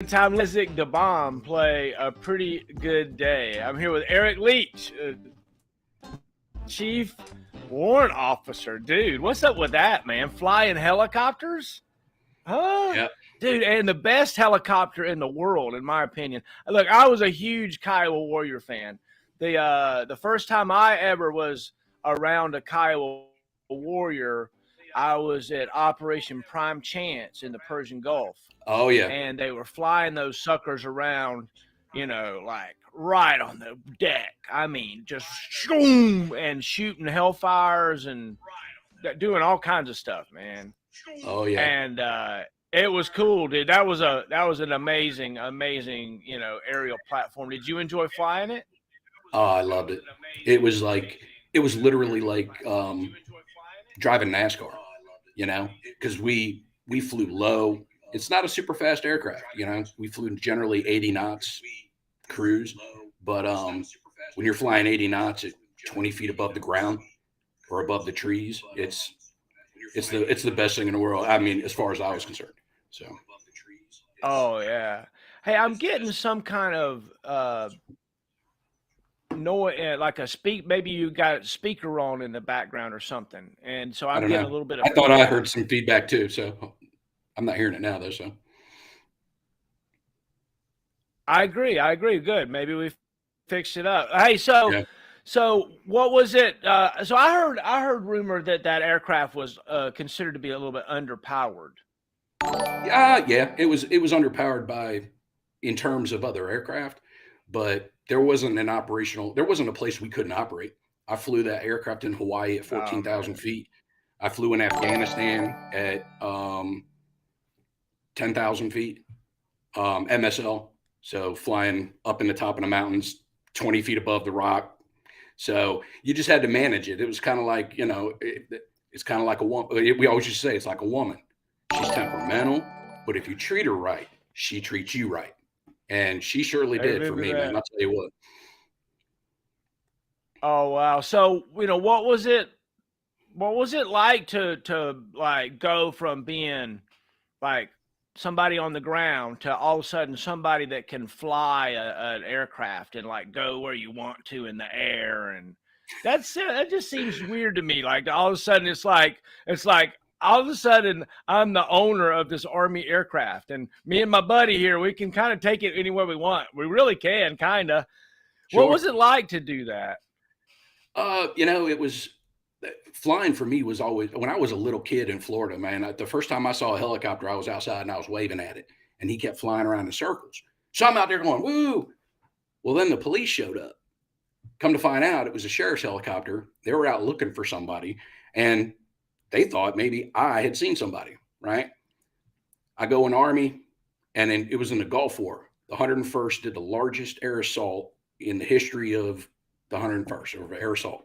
Time Lizik the Bomb play a pretty good day. I'm here with Eric Leach, Chief Warrant Officer. Dude, what's up with that, man? Flying helicopters? Huh? Yeah. Dude, and the best helicopter in the world, in my opinion. Look, I was a huge Kiowa Warrior fan. The first time I ever was around a Kiowa Warrior, I was at Operation Prime Chance in the Persian Gulf. Oh yeah. And they were flying those suckers around, like right on the deck. I mean, just shoom, and shooting Hellfires and doing all kinds of stuff, man. Oh yeah. And it was cool, dude. That was an amazing, aerial platform. Did you enjoy flying it? Oh, I loved it. It was literally like driving NASCAR, because we flew low. It's not a super fast aircraft, we flew generally 80 knots cruise, but when you're flying 80 knots at 20 feet above the ground or above the trees, it's the best thing in the world. I mean, as far as I was concerned. So. Oh yeah. Hey, I'm getting some kind of noise, like maybe you got a speaker on in the background or something, and so I'm getting a little bit of. I thought I heard some feedback too, so I'm not hearing it now though. So. I agree. Good. Maybe we fixed it up. Hey, so what was it? So I heard rumor that aircraft was considered to be a little bit underpowered. Yeah, it was underpowered in terms of other aircraft, but there wasn't a place we couldn't operate. I flew that aircraft in Hawaii at 14,000 feet. I flew in Afghanistan at 10,000 feet, MSL. So flying up in the top of the mountains, 20 feet above the rock. So you just had to manage it. It was kind of like, it's kind of like a woman. We always used to say it's like a woman. She's temperamental, but if you treat her right, she treats you right. And she surely did for me, man. I'll tell you what. Oh, wow. So, what was it like to like go from being like somebody on the ground to all of a sudden somebody that can fly an aircraft and like go where you want to in the air? And that just seems weird to me. Like all of a sudden it's like all of a sudden I'm the owner of this Army aircraft, and me and my buddy here, we can kind of take it anywhere we want. We really can, kind of. Sure. What was it like to do that? It was flying for me was always, when I was a little kid in Florida, man, the first time I saw a helicopter, I was outside and I was waving at it and he kept flying around in circles. So I'm out there going, woo. Well, then the police showed up. Come to find out, it was a sheriff's helicopter. They were out looking for somebody and they thought maybe I had seen somebody, right? I go in Army, and then it was in the Gulf War. The 101st did the largest air assault in the history of the 101st, or air assault.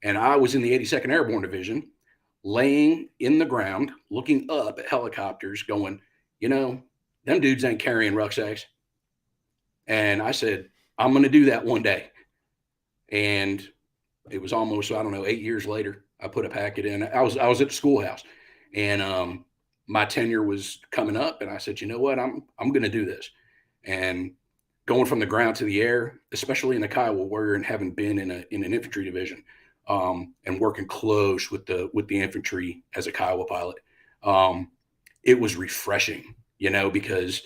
And I was in the 82nd Airborne Division, laying in the ground, looking up at helicopters, going, them dudes ain't carrying rucksacks. And I said, I'm going to do that one day. And it was almost, 8 years later, I put a packet in. I was at the schoolhouse, and my tenure was coming up, and I said, you know what, I'm going to do this. And going from the ground to the air, especially in the Kiowa Warrior, and having been in an infantry division, and working close with the infantry as a Kiowa pilot, it was refreshing, because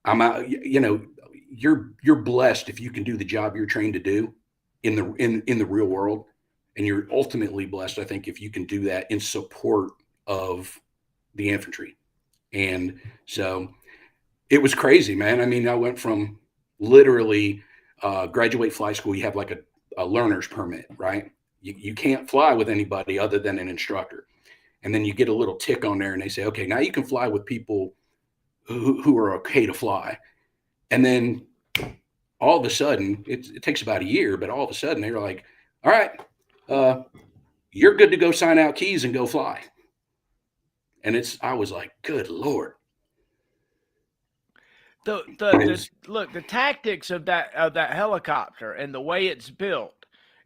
I'm out. You're blessed if you can do the job you're trained to do in the real world. And you're ultimately blessed, I think, if you can do that in support of the infantry. And so it was crazy, man. I mean, I went from literally graduate flight school. You have like a learner's permit, right? You can't fly with anybody other than an instructor. And then you get a little tick on there and they say, okay, now you can fly with people who are okay to fly. And then all of a sudden, it takes about a year, but all of a sudden they were like, all right, you're good to go sign out keys and go fly. And I was like, good Lord. Look, the tactics of that helicopter and the way it's built,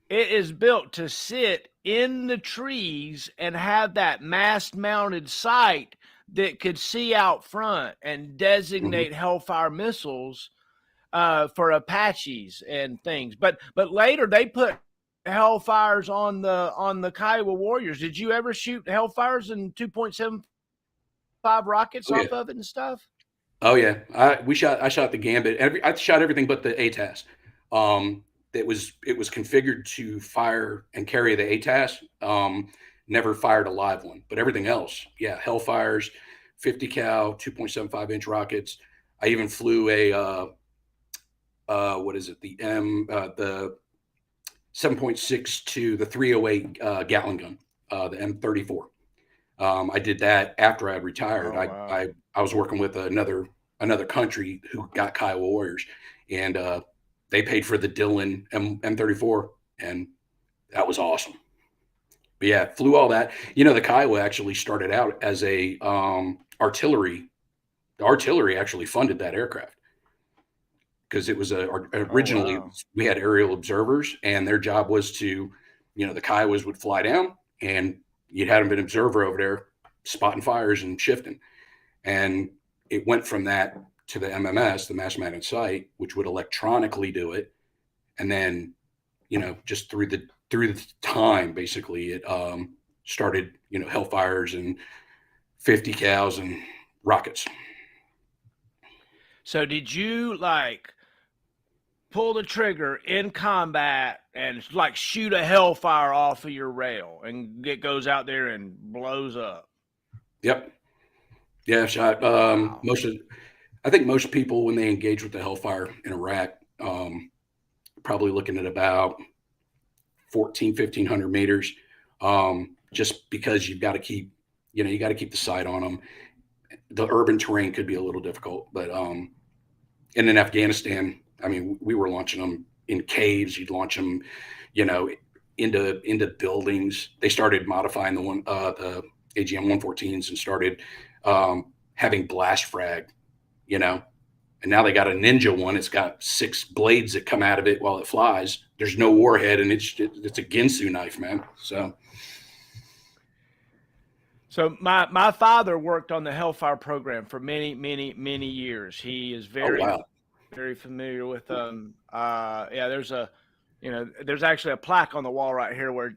it is built to sit in the trees and have that mast mounted sight that could see out front and designate Hellfire missiles for Apaches and things. But later they put Hellfires on the Kiowa Warriors. Did you ever shoot Hellfires and 2.75 rockets off of it and stuff? Oh yeah, I shot the Gambit. I shot everything but the ATAS. It was configured to fire and carry the ATAS. Never fired a live one, but everything else, yeah, Hellfires, 50 cal, 2.75 inch rockets. I even flew a what is it? The 7.6 to the 308 Gatling gun, the M34. I did that after I had retired. Oh, wow. I was working with another country who got Kiowa Warriors, and they paid for the Dillon M34, and that was awesome. But yeah, flew all that. The Kiowa actually started out as a artillery. The artillery actually funded that aircraft because it was originally we had aerial observers, and their job was to, the Kiowas would fly down, and you'd have an observer over there spotting fires and shifting. And it went from that to the MMS, the mass magnet sight, which would electronically do it. And then, just through the time, basically, it started, Hellfires and 50 cals and rockets. So did you pull the trigger in combat and shoot a Hellfire off of your rail and it goes out there and blows up? Yep. Yeah, shot. Wow. I think most people, when they engage with the Hellfire in Iraq, probably looking at about 1,500 meters, just because you've got to keep, you got to keep the sight on them. The urban terrain could be a little difficult, but and in Afghanistan, I mean, we were launching them in caves. You'd launch them, into buildings. They started modifying the AGM-114s and started having blast frag, and now they got a Ninja one. It's got 6 blades that come out of it while it flies. There's no warhead, and it's a Ginsu knife, man. So my father worked on the Hellfire program for many years. He is very familiar with them. There's there's actually a plaque on the wall right here where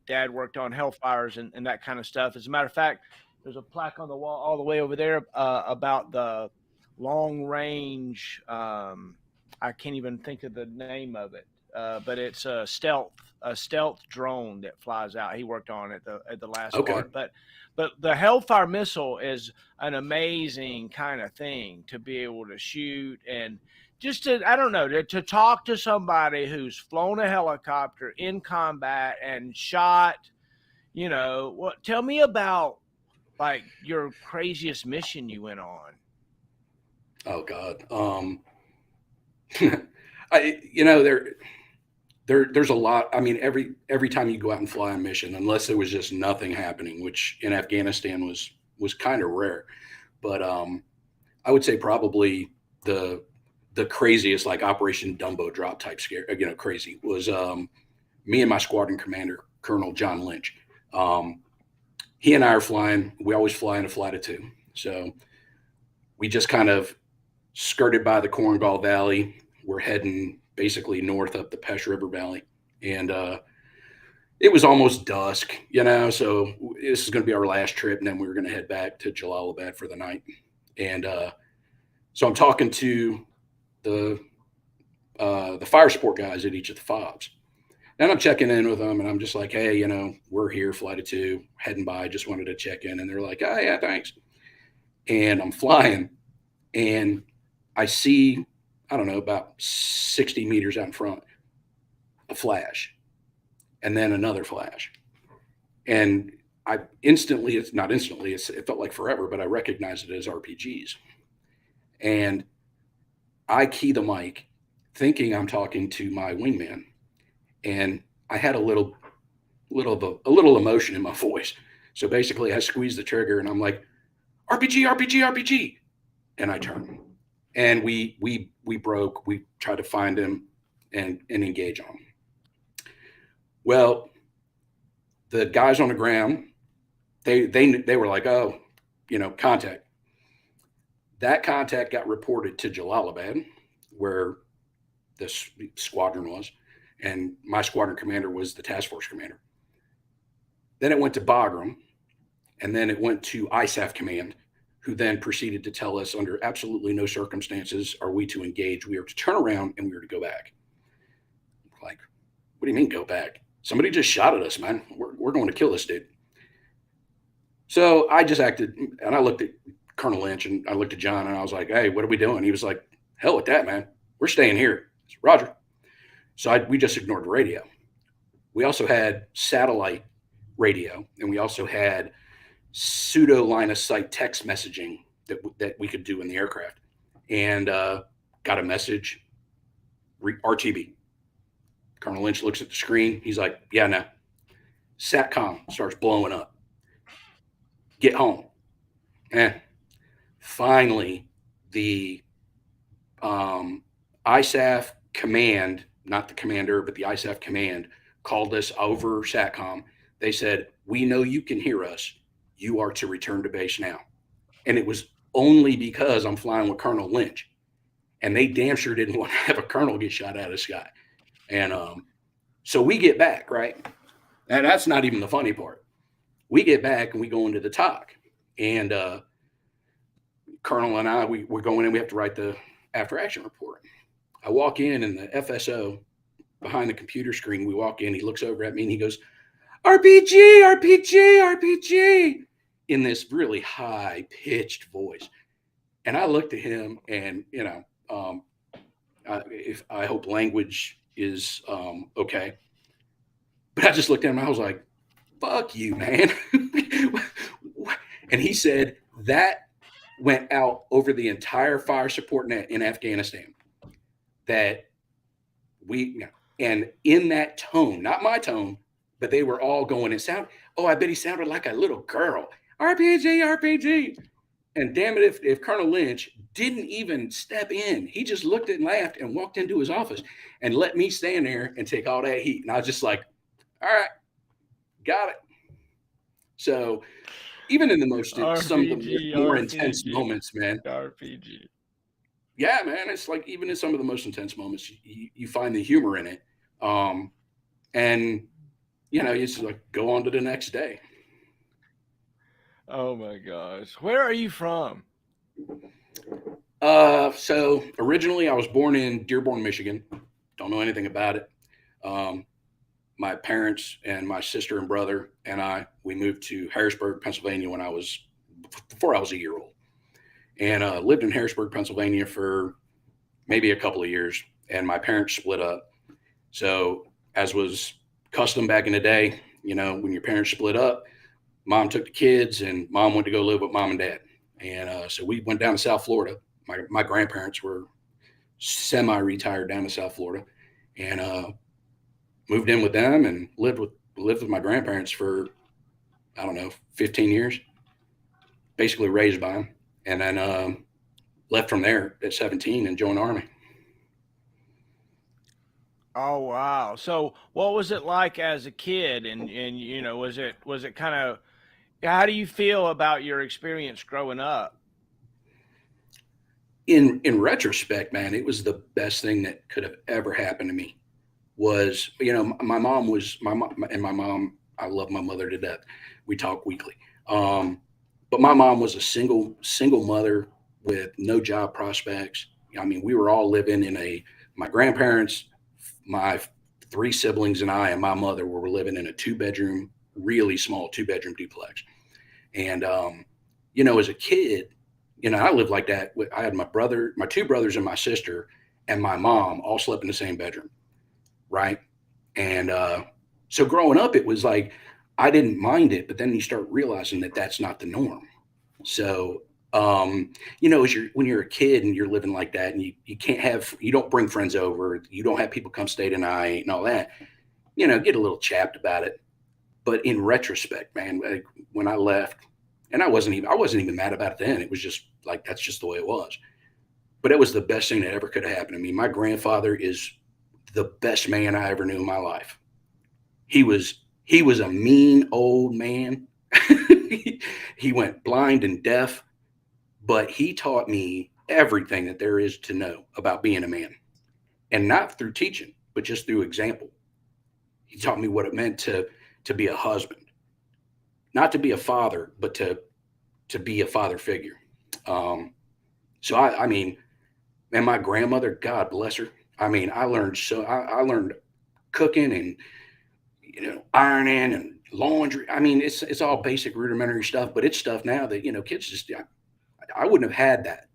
dad worked on Hellfires and that kind of stuff. As a matter of fact, there's a plaque on the wall all the way over there about the long range. I can't even think of the name of it, but it's a stealth drone that flies out. He worked on it at the last part. But the Hellfire missile is an amazing kind of thing to be able to shoot and just to talk to somebody who's flown a helicopter in combat and shot. Tell me about your craziest mission you went on. Oh God. There's a lot. I mean, every time you go out and fly a mission, unless there was just nothing happening, which in Afghanistan was kind of rare. But I would say probably the craziest, Operation Dumbo Drop type scare, crazy, was me and my squadron commander, Colonel John Lynch. He and I are flying. We always fly in a flight of 2. So we just kind of skirted by the Korengal Valley. We're heading basically north up the Pesh River Valley. And it was almost dusk, so this is going to be our last trip. And then we were going to head back to Jalalabad for the night. And so I'm talking to the fire support guys at each of the FOBs. And I'm checking in with them, and I'm just like, hey, we're here, flight of 2, heading by, just wanted to check in. And they're like, oh, yeah, thanks. And I'm flying, and I see, I don't know, about 60 meters out in front, a flash, and then another flash. And it felt like forever, but I recognized it as RPGs. And I key the mic thinking I'm talking to my wingman. And I had a little emotion in my voice. So basically I squeezed the trigger and I'm like, RPG, RPG, RPG. And I turned. And we broke. We tried to find him and engage on him. Well, the guys on the ground, they were like, oh, contact. That contact got reported to Jalalabad, where this squadron was, and my squadron commander was the task force commander. Then it went to Bagram, and then it went to ISAF command, who then proceeded to tell us under absolutely no circumstances are we to engage. We are to turn around and we are to go back. Like, what do you mean go back? Somebody just shot at us, man. We're going to kill this dude. So I just acted, and I looked at Colonel Lynch and I looked at John and I was like, hey, what are we doing? He was like, hell with that, man. We're staying here. Said, Roger. So we just ignored the radio. We also had satellite radio, and we also had pseudo line of sight text messaging that we could do in the aircraft, and got a message, RTB. Colonel Lynch looks at the screen. He's like, yeah, no. SATCOM starts blowing up. Get home. Finally, the ISAF command, not the commander, but the ISAF command called us over SATCOM. They said, we know you can hear us. You are to return to base now. And it was only because I'm flying with Colonel Lynch. And they damn sure didn't want to have a colonel get shot out of the sky. And so we get back, right? And that's not even the funny part. We get back and we go into the talk. And Colonel and I, we're going in, we have to write the after action report. I walk in and the FSO behind the computer screen, we walk in, he looks over at me and he goes, RPG, RPG, RPG, in this really high pitched voice. And I looked at him and, if I hope language is okay. But I just looked at him and I was like, fuck you, man. And he said that went out over the entire fire support net in Afghanistan. That and in that tone, not my tone, but they were all going, it sounded, I bet he sounded like a little girl. RPG, RPG. And damn it, if Colonel Lynch didn't even step in, he just looked and laughed and walked into his office and let me stand there and take all that heat. And I was just like, all right, got it. So even in the most, some of the more intense moments, man. RPG. Yeah, man. It's like, even in some of the most intense moments, you find the humor in it. And, you just like go on to the next day. Oh my gosh. Where are you from? So originally I was born in Dearborn, Michigan. Don't know anything about it. My parents and my sister and brother and we moved to Harrisburg, Pennsylvania before I was a year old, and lived in Harrisburg, Pennsylvania for maybe a couple of years. And my parents split up. So as was custom back in the day, when your parents split up, mom took the kids and mom went to go live with mom and dad. And so we went down to South Florida. My grandparents were semi-retired down to South Florida, and moved in with them and lived with my grandparents for, 15 years, basically raised by them. And then left from there at 17 and joined the Army. Oh, wow. So what was it like as a kid? And was it kind of, how do you feel about your experience growing up? In retrospect, man, it was the best thing that could have ever happened to me. Was, my mom, I love my mother to death. We talk weekly. But my mom was a single mother with no job prospects. I mean, we were all living my grandparents, my 3 siblings and I and my mother were living in a really small 2-bedroom duplex. And, as a kid, I lived like that. I had my 2 brothers and my sister and my mom all slept in the same bedroom. Right. And so growing up, it was like, I didn't mind it, but then you start realizing that that's not the norm. So, when you're a kid and you're living like that and you don't bring friends over, you don't have people come stay tonight and all that, get a little chapped about it. But in retrospect, man, like when I left, and I wasn't even mad about it then. It was just like, that's just the way it was. But it was the best thing that ever could have happened to me. My grandfather is the best man I ever knew in my life. He was a mean old man. he went blind and deaf, but he taught me everything that there is to know about being a man, and not through teaching, but just through example. He taught me what it meant to be a husband, not to be a father, but to be a father figure. So I mean, and my grandmother, God bless her. I mean, I learned cooking and ironing and laundry. I mean, it's all basic rudimentary stuff, but it's stuff now that kids just I wouldn't have had that.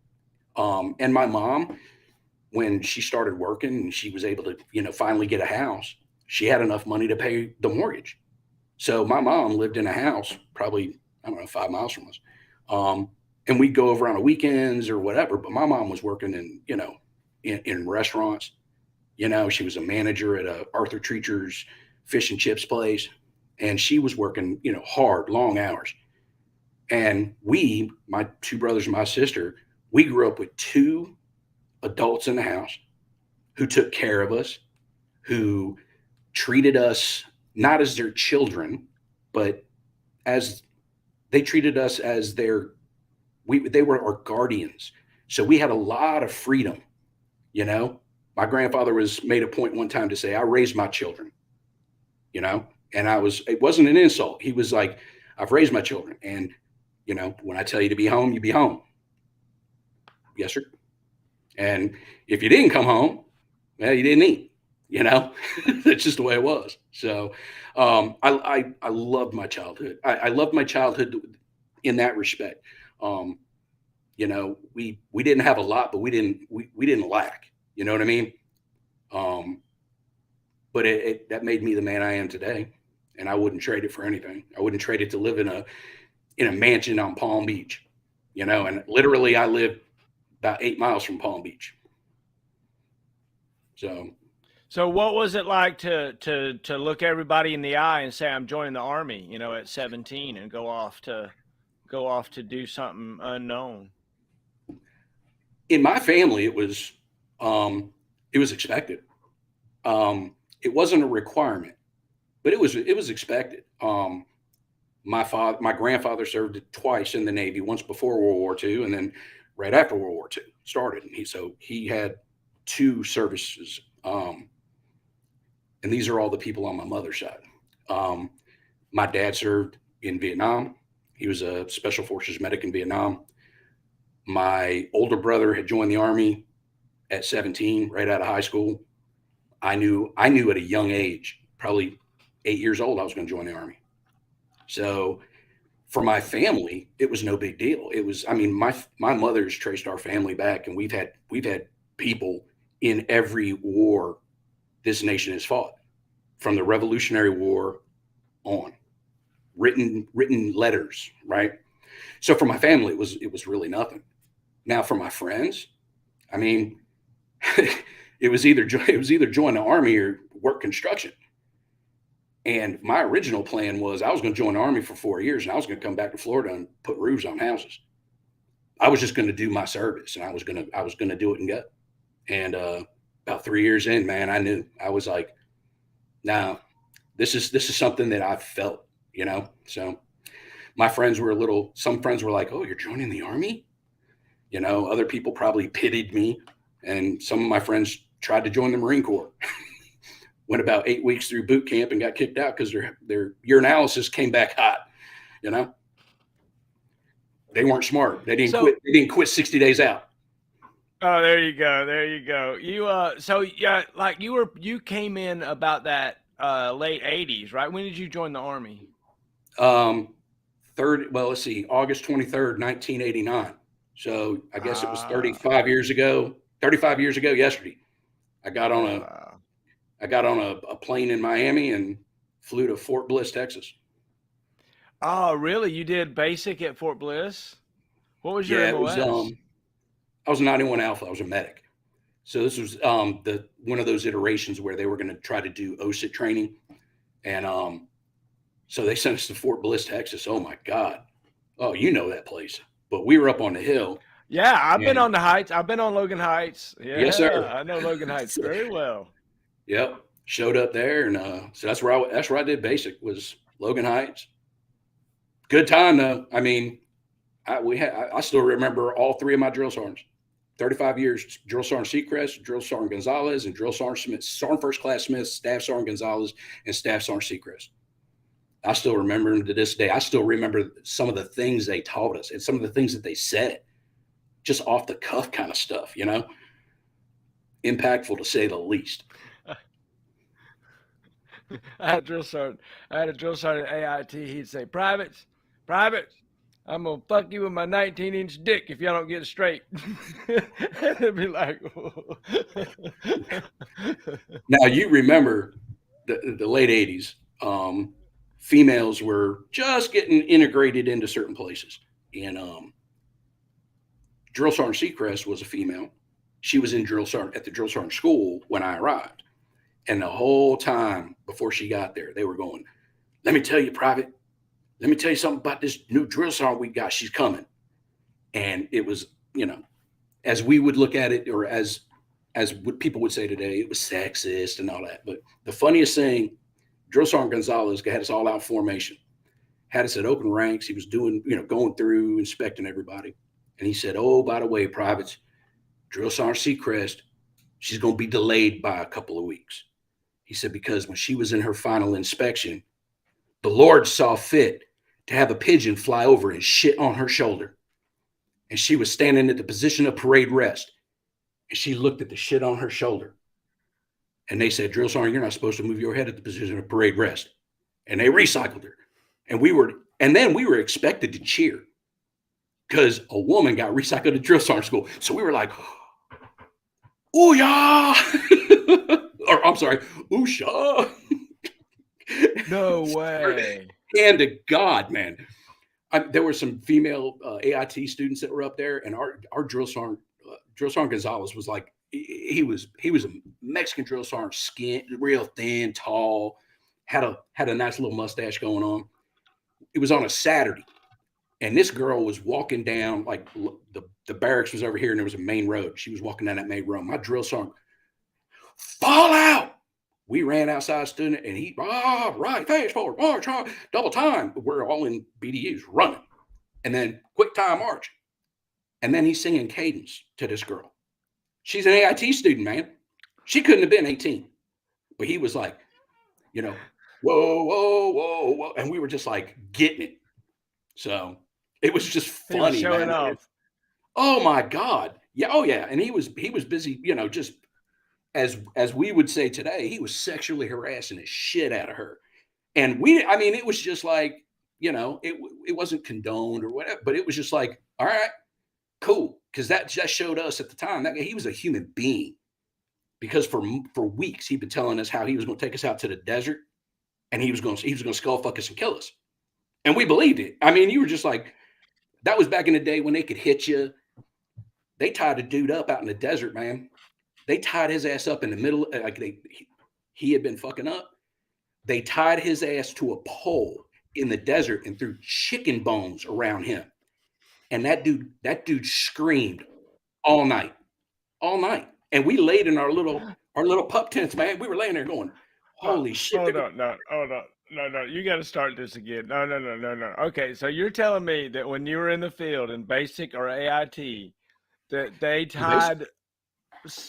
And my mom, when she started working and she was able to finally get a house, she had enough money to pay the mortgage. So my mom lived in a house probably, I don't know, 5 miles from us. And we'd go over on the weekends or whatever. But my mom was working in restaurants. She was a manager at a Arthur Treacher's fish and chips place. And she was working, hard, long hours. And we, my 2 brothers and my sister, we grew up with 2 adults in the house who took care of us, who treated us not as their children, but as they treated us as they were our guardians. So we had a lot of freedom. My grandfather made a point one time to say, I raised my children, and it wasn't an insult. He was like, I've raised my children. And, when I tell you to be home, you be home. Yes, sir. And if you didn't come home, well, you didn't eat, that's just the way it was. So I loved my childhood. I loved my childhood in that respect. We didn't have a lot, but we didn't lack, you know what I mean? But that made me the man I am today. And I wouldn't trade it for anything. I wouldn't trade it to live in a mansion on Palm Beach, and literally I lived about 8 miles from Palm Beach. So what was it like to look everybody in the eye and say, I'm joining the Army, at 17 and go off to do something unknown? In my family, it was expected. It wasn't a requirement, but it was expected. My grandfather served twice in the Navy, once before World War II and then right after World War II started. And he had 2 services. And these are all the people on my mother's side. My dad served in Vietnam. He was a Special Forces medic in Vietnam. My older brother had joined the Army at 17, right out of high school. I knew at a young age, probably 8 years old, I was going to join the Army. So for my family, it was no big deal. It was, my mother's traced our family back, and we've had people in every war this nation has fought, from the Revolutionary War on, written letters, right? So for my family, it was really nothing. Now for my friends, it was either join the Army or work construction. And my original plan was I was going to join the Army for 4 years, and I was going to come back to Florida and put roofs on houses. I was just going to do my service, and I was going to do it and go. And about 3 years in, man, I knew. I was like, nah, this is something that I felt, So my friends were some friends were like, oh, you're joining the Army? Other people probably pitied me. And some of my friends tried to join the Marine Corps. Went about 8 weeks through boot camp and got kicked out because their urinalysis came back hot. They weren't smart. They didn't quit. They didn't quit 60 days out. Oh, there you go. There you go. You came in about that late 80s, right? When did you join the Army? Let's see, August 23rd, 1989. So I guess it was 35 years ago. 35 years ago yesterday. I got on a plane in Miami and flew to Fort Bliss, Texas. Oh, really? You did basic at Fort Bliss? What was your MOS? I was a 91 Alpha. I was a medic. So this was one of those iterations where they were going to try to do OSIT training. And so they sent us to Fort Bliss, Texas. Oh, my God. Oh, you know that place. But we were up on the hill. Yeah, I've been on the Heights. I've been on Logan Heights. Yeah, yes, sir. I know Logan Heights very well. Yep. Showed up there. And so that's where I did basic, was Logan Heights. Good time though. I mean, I still remember all three of my drill sergeants. 35 years, Drill Sergeant Seacrest, Drill Sergeant Gonzalez, and Drill Sergeant Smith, Sergeant First Class Smith, Staff Sergeant Gonzalez, and Staff Sergeant Seacrest. I still remember them to this day. I still remember some of the things they taught us and some of the things that they said, just off the cuff kind of stuff, you know, impactful to say the least. I had a drill sergeant AIT. He'd say, privates, I'm gonna fuck you with my 19-inch dick if y'all don't get it straight. It'd be like, now you remember the late 80s. Females were just getting integrated into certain places, and Drill Sergeant Seacrest was a female. She was in at the drill sergeant school when I arrived, and the whole time before she got there, they were going, "Let me tell you, Private. Let me tell you something about this new drill sergeant we got. She's coming." And it was, you know, as we would look at it, or as what people would say today, it was sexist and all that. But the funniest thing, Drill Sergeant Gonzalez had us all out formation, had us at open ranks. He was doing, you know, going through, inspecting everybody. And he said, "Oh, by the way, privates, Drill Sergeant Seacrest, she's going to be delayed by a couple of weeks." He said, because when she was in her final inspection, the Lord saw fit to have a pigeon fly over and shit on her shoulder. And she was standing at the position of parade rest. And she looked at the shit on her shoulder. And they said, "Drill Sergeant, you're not supposed to move your head at the position of parade rest." And they recycled her. And then we were expected to cheer because a woman got recycled at drill sergeant school. So we were like, "Ooh, yeah." Or I'm sorry, "Oosha." No way. Hand to God, man. There were some female AIT students that were up there, and our drill sergeant Gonzalez was like, he was a Mexican drill sergeant, skin real thin, tall, had a nice little mustache going on. It was on a Saturday, and this girl was walking down, like the barracks was over here, and there was a main road. She was walking down that main road. My drill sergeant, "Fall out." We ran outside, stood, and he, right, fast forward, march, double time. We're all in BDUs running, and then quick time march. And then he's singing cadence to this girl. She's an AIT student, man. She couldn't have been 18, but he was like, you know, "Whoa, whoa, whoa, whoa," and we were just like getting it. So it was just funny, he was showing off. Oh my God, yeah, oh yeah, and he was busy, you know, just as we would say today, he was sexually harassing the shit out of her. And it was just like, you know, it wasn't condoned or whatever, but it was just like, all right, cool. Because that just showed us at the time that he was a human being. Because for weeks he'd been telling us how he was going to take us out to the desert, and he was going to skull fuck us and kill us. And we believed it. I mean, you were just like, that was back in the day when they could hit you. They tied a dude up out in the desert, man. They tied his ass up in the middle, like he had been fucking up. They tied his ass to a pole in the desert and threw chicken bones around him. And that dude screamed all night. And we laid in our little pup tents, man. We were laying there going, "Holy shit." Hold on. No. You got to start this again. No. Okay, so you're telling me that when you were in the field in basic or AIT, that they tied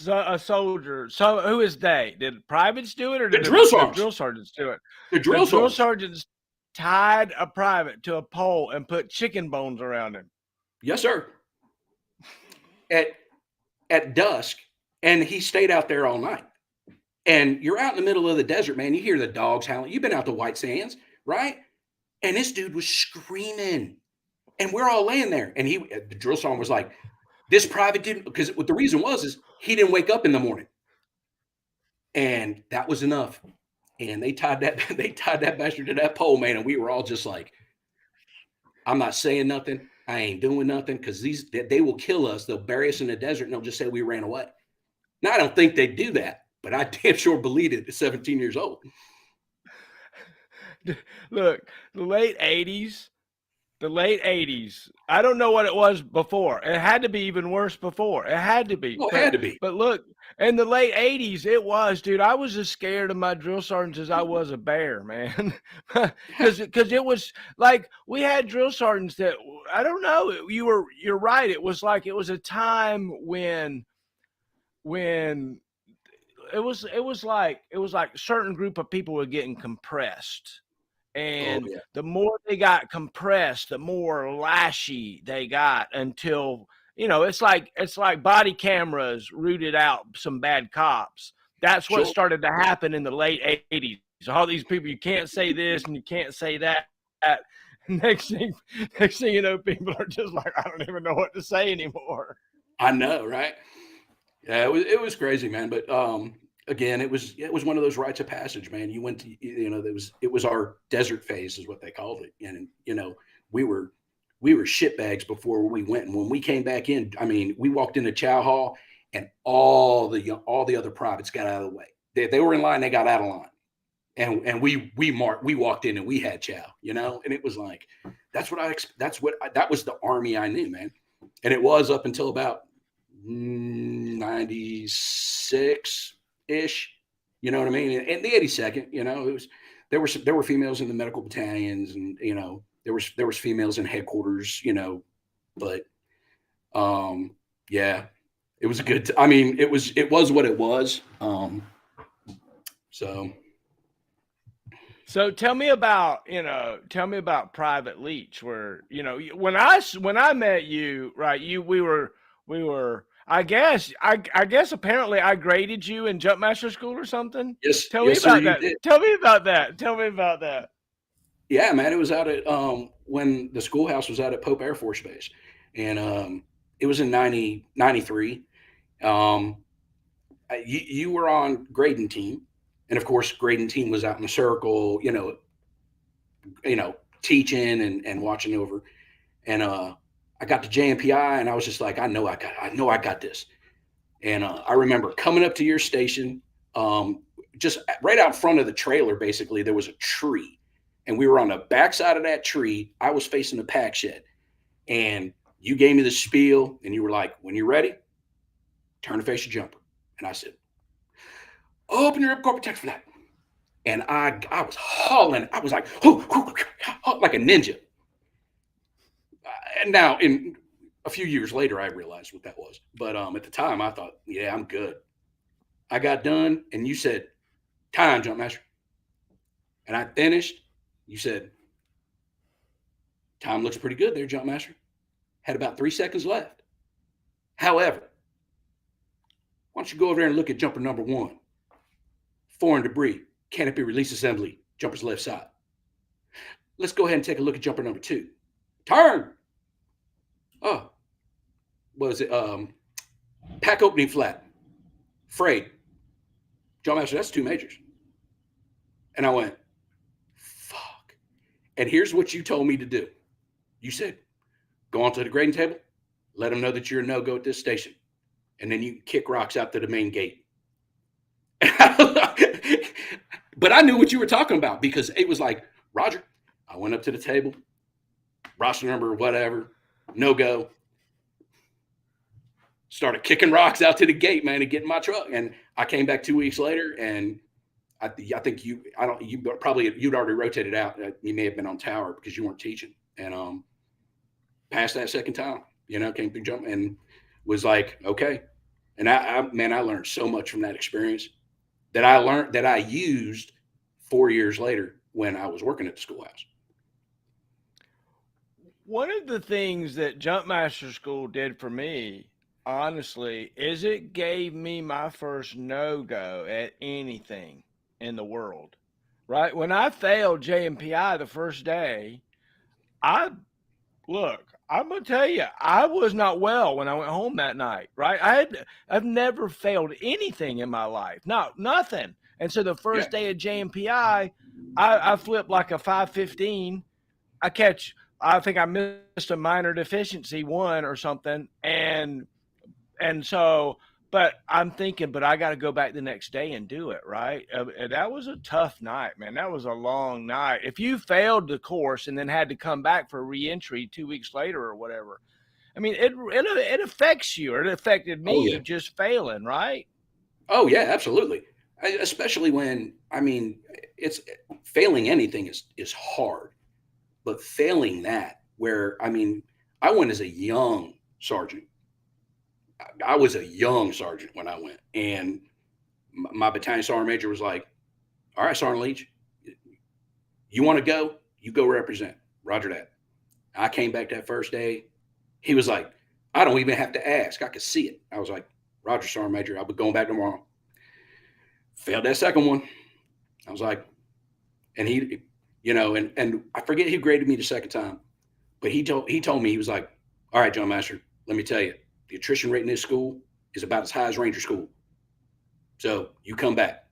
a soldier. So who is they? Did privates do it, or did the drill sergeants do it? The drill sergeants tied a private to a pole and put chicken bones around him. Yes, sir. At dusk, and he stayed out there all night. And you're out in the middle of the desert, man. You hear the dogs howling. You've been out to White Sands, right? And this dude was screaming, and we're all laying there. And the drill sergeant was like, "This private didn't," because what the reason is he didn't wake up in the morning, and that was enough. And they tied that bastard to that pole, man. And we were all just like, "I'm not saying nothing. I ain't doing nothing," because they will kill us. They'll bury us in the desert, and they'll just say we ran away. Now, I don't think they'd do that, but I damn sure believed it at 17 years old. Look, the late 80s. I don't know what it was before. It had to be even worse before. It had to be. Well, it had to be. But look, In the late 80s, it was, dude. I was as scared of my drill sergeants as I was a bear, man. Because it was like we had drill sergeants that I don't know. You're right. It was a time when it was like a certain group of people were getting compressed. Oh And yeah. the more they got compressed, the more lashy they got until it's like body cameras rooted out some bad cops. That's what Sure. started to happen in the late 80s. All these people, you can't say this and you can't say that. Next thing, you know, people are just like, I don't even know what to say anymore. I know, right? Yeah, it was crazy, man. But again, it was one of those rites of passage, man. You went to it was our desert phase, is what they called it, and we were shitbags before we went, and when we came back in, I mean, we walked into Chow Hall, and all the other privates got out of the way. They were in line, they got out of line, and we walked in and we had chow, and it was like that was the Army I knew, man, and it was up until about 96 ish, you know what I mean? And the 82nd, it was there were females in the medical battalions, and there was females in headquarters, but yeah, it was a good. I mean, it was what it was. So tell me about Private Leach, where when I met you, right? We were. I guess apparently I graded you in Jumpmaster school or something. Yes, Tell me yes, about sir, you that. did. Tell me about that. Tell me about that. Yeah, man, it was out at when the schoolhouse was out at Pope Air Force Base, and it was in 93. You were on grading team, and of course, grading team was out in the circle, teaching and watching over, and I got to JMPI, and I was just like, I know I got this, and I remember coming up to your station, just right out front of the trailer. Basically, there was a tree, and we were on the backside of that tree. I was facing the pack shed, and you gave me the spiel, and you were like, when you're ready, turn to face your jumper. And I said, open your ripcord protect for that. And I was hauling. I was like, like a ninja. And now, in a few years later, I realized what that was. But at the time, I thought, yeah, I'm good. I got done, and you said, time, Jumpmaster. And I finished. You said, time looks pretty good there, Jumpmaster. Had about 3 seconds left. However, why don't you go over there and look at jumper number 1? Foreign debris, canopy release assembly, jumper's left side. Let's go ahead and take a look at jumper number 2. Turn. Oh, what was it? Pack opening flat. Frayed. Jumpmaster, that's 2 majors. And I went, fuck. And here's what you told me to do. You said, go onto the grading table, let them know that you're a no-go at this station, and then you kick rocks out to the main gate. But I knew what you were talking about, because it was like, Roger, I went up to the table, roster number, whatever, no go. Started kicking rocks out to the gate, man, and getting my truck. And I came back 2 weeks later, and I think you'd already rotated out. You may have been on tower because you weren't teaching, and passed that second time, came through jump and was like, okay. And I learned so much from that experience that I used 4 years later when I was working at the schoolhouse. One of the things that Jumpmaster School did for me, honestly, is it gave me my first no-go at anything in the world, right? When I failed JMPI the first day, I'm going to tell you, I was not well when I went home that night, right? I've never failed anything in my life, nothing. And so the first day of JMPI, I flipped like a 515. I think I missed a minor deficiency 1 or something. And so, but I'm thinking, but I got to go back the next day and do it, right? That was a tough night, man. That was a long night. If you failed the course and then had to come back for reentry 2 weeks later or whatever, I mean, it affects you, or it affected me just failing, right? Oh yeah, absolutely. Especially when, I mean, it's failing anything is hard, but failing that where, I mean, I went as a young sergeant. I was a young sergeant when I went, and my battalion sergeant major was like, "All right, Sergeant Leach, you want to go? You go represent. Roger that." I came back that first day. He was like, "I don't even have to ask. I could see it." I was like, "Roger, Sergeant Major. I'll be going back tomorrow." Failed that second one. I was like, and he, and I forget who graded me the second time, but he told me, he was like, "All right, Jumpmaster, let me tell you, the attrition rate in this school is about as high as Ranger School. So you come back."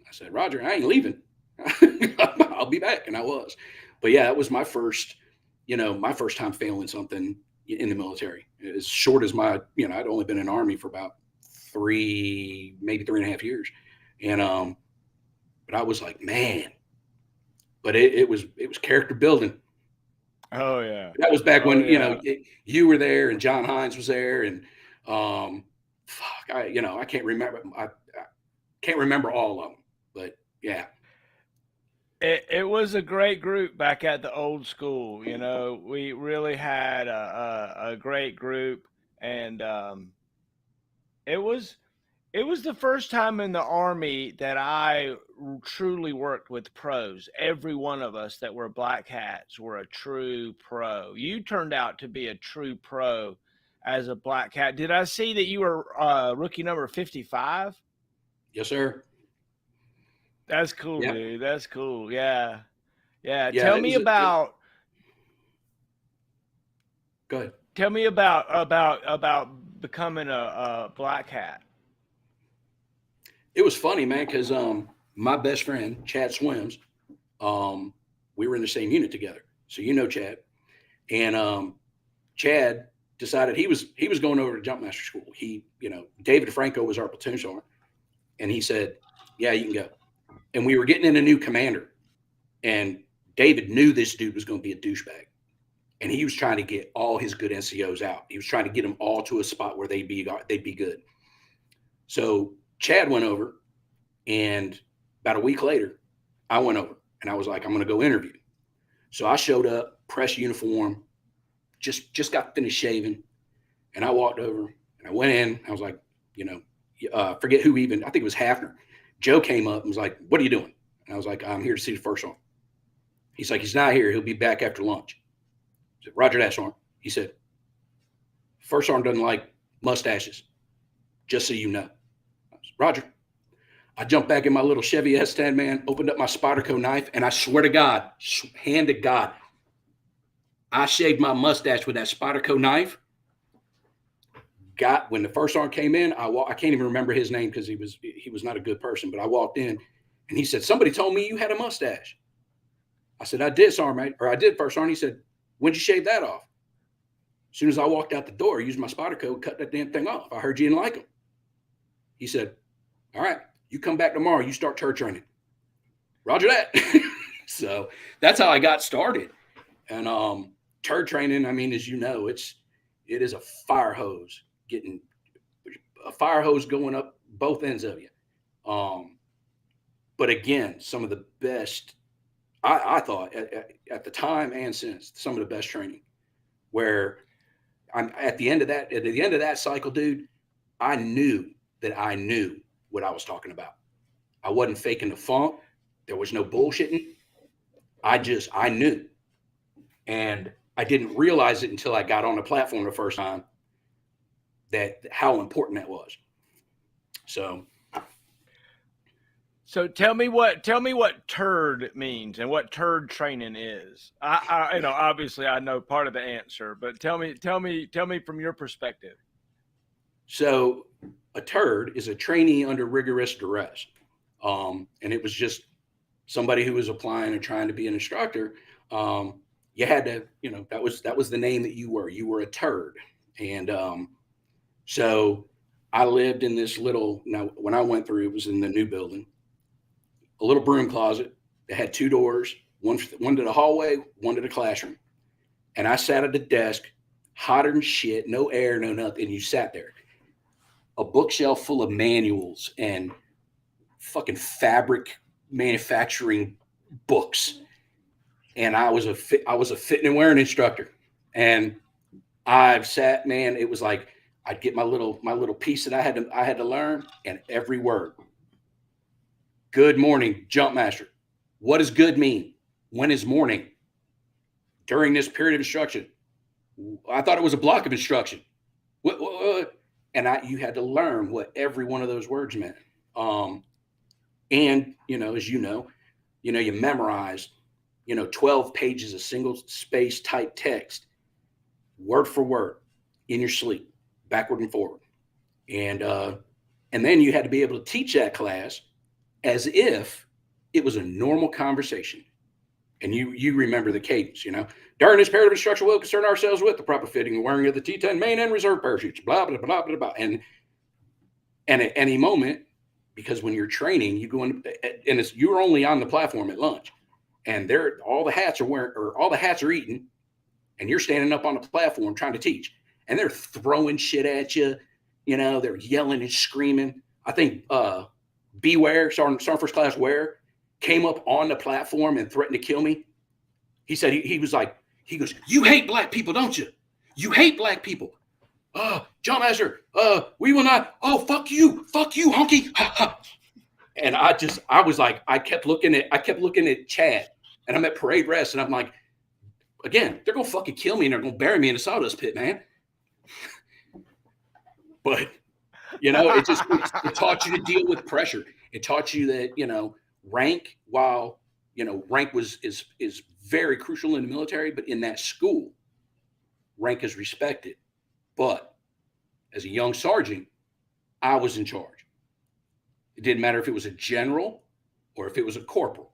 I said, "Roger, I ain't leaving. I'll be back." And I was. But yeah, that was my first time failing something in the military. As short as I'd only been in the Army for about maybe 3.5 years. And but I was like, man, but it was character building. Oh yeah. That was back when, yeah. you were there and John Hines was there, and I can't remember. I can't remember all of them, but yeah. It was a great group back at the old school. We really had a great group, and it was the first time in the Army that I truly worked with pros. Every one of us that were black hats were a true pro. You turned out to be a true pro as a black hat. Did I see that you were rookie number 55? Yes, sir. That's cool, Yeah. dude. That's cool. Yeah. Yeah. Yeah. Go ahead. Tell me about becoming a black hat. It was funny, man, because my best friend, Chad Swims, we were in the same unit together. So Chad. And Chad decided he was going over to Jumpmaster school. David Franco was our platoon sergeant. And he said, "Yeah, you can go." And we were getting in a new commander. And David knew this dude was going to be a douchebag. And he was trying to get all his good NCOs out. He was trying to get them all to a spot where they'd be good. So Chad went over, and about a week later, I went over, and I was like, "I'm going to go interview." So I showed up, press uniform, just got finished shaving, and I walked over, and I went in. I was like, forget who even, I think it was Hafner. Joe came up and was like, "What are you doing?" And I was like, "I'm here to see the first sergeant." He's like, "He's not here. He'll be back after lunch." I said, "Roger that, sergeant." He said, "First sergeant doesn't like mustaches, just so you know." I said, "Roger." I jumped back in my little Chevy S10, man, opened up my Spyderco knife, and I swear to God, hand to God, I shaved my mustache with that Spyderco knife. When the first sergeant came in, I can't even remember his name because he was not a good person, but I walked in, and he said, "Somebody told me you had a mustache." I said, "I did, sergeant, or I did, first sergeant." He said, "When'd you shave that off?" As soon as I walked out the door, I used my Spyderco, cut that damn thing off. I heard you didn't like him. He said, "All right, you come back tomorrow. You start turd training." Roger that. So that's how I got started. And turd training, I mean, as you know, it is a fire hose, getting a fire hose going up both ends of you. But again, some of the best, I thought at the time and since, some of the best training, where I'm at the end of that cycle, dude, I knew what I was talking about. I wasn't faking the funk. There was no bullshitting. I knew. And I didn't realize it until I got on the platform the first time, that how important that was. So tell me what turd means and what turd training is. I obviously I know part of the answer, but tell me from your perspective. So a turd is a trainee under rigorous duress. And it was just somebody who was applying and trying to be an instructor. You had to, that was the name that you were a turd. And so I lived in this now when I went through, it was in the new building, a little broom closet that had two doors, one to the hallway, one to the classroom. And I sat at the desk, hotter than shit, no air, no nothing. And you sat there. a bookshelf full of manuals and fucking fabric manufacturing books. And I was a fitting and wearing instructor. And I've sat, man, it was like I'd get my little piece that I had to learn, and every word. Good morning, Jumpmaster. What does good mean? When is morning? During this period of instruction. I thought it was a block of instruction. What? And you had to learn what every one of those words meant. And, you know, as you know, you memorized, 12 pages of single space type text, word for word, in your sleep, backward and forward. And then you had to be able to teach that class as if it was a normal conversation. And you remember the cadence, during this period of instruction, we'll concern ourselves with the proper fitting and wearing of the T10 main and reserve parachutes, blah, blah, blah, blah, blah. And at any moment, because when you're training, you go in, and you're only on the platform at lunch, and all the hats are eaten, and you're standing up on the platform trying to teach, and they're throwing shit at you, they're yelling and screaming. I think Beware, Sergeant First Class Ware, came up on the platform and threatened to kill me. He said he goes, "You hate black people, don't you? You hate black people. Jumpmaster, we will not. Oh, fuck you, honky." And I was like, I kept looking at Chad, and I'm at parade rest, and I'm like, again, they're gonna fucking kill me, and they're gonna bury me in a sawdust pit, man. But it taught you to deal with pressure. It taught you that rank, while rank is very crucial in the military, but in that school, rank is respected. But as a young sergeant, I was in charge. It didn't matter if it was a general or if it was a corporal.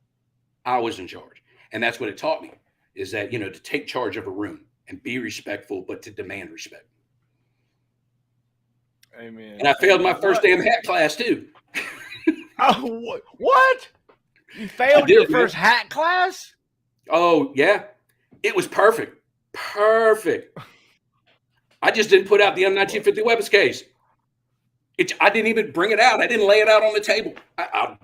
I was in charge. And that's what it taught me, is that, to take charge of a room and be respectful, but to demand respect. Amen. And I failed my first damn hat class too. Oh, what? You failed your first hat class? Oh, yeah. It was perfect. Perfect. I just didn't put out the M1950 weapons case. I didn't even bring it out. I didn't lay it out on the table.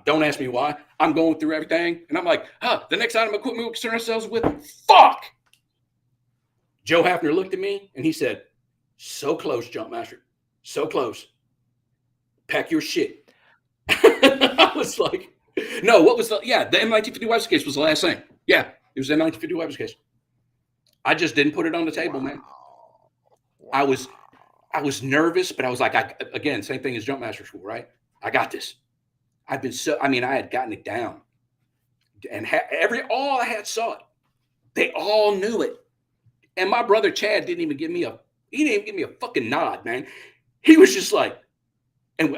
Don't ask me why. I'm going through everything, and I'm like, the next item of equipment we'll concern ourselves with, fuck. Joe Hafner looked at me, and he said, "So close, Jumpmaster. So close. Pack your shit." I was like, no, what was the M1950 weapons case was the last thing. Yeah, it was the M1950 weapons case. I just didn't put it on the table, man. I was nervous, but I was like, again, same thing as Jumpmaster school, right? I got this. I had gotten it down, and all I had saw it. They all knew it. And my brother Chad didn't even give me a fucking nod, man. He was just like, and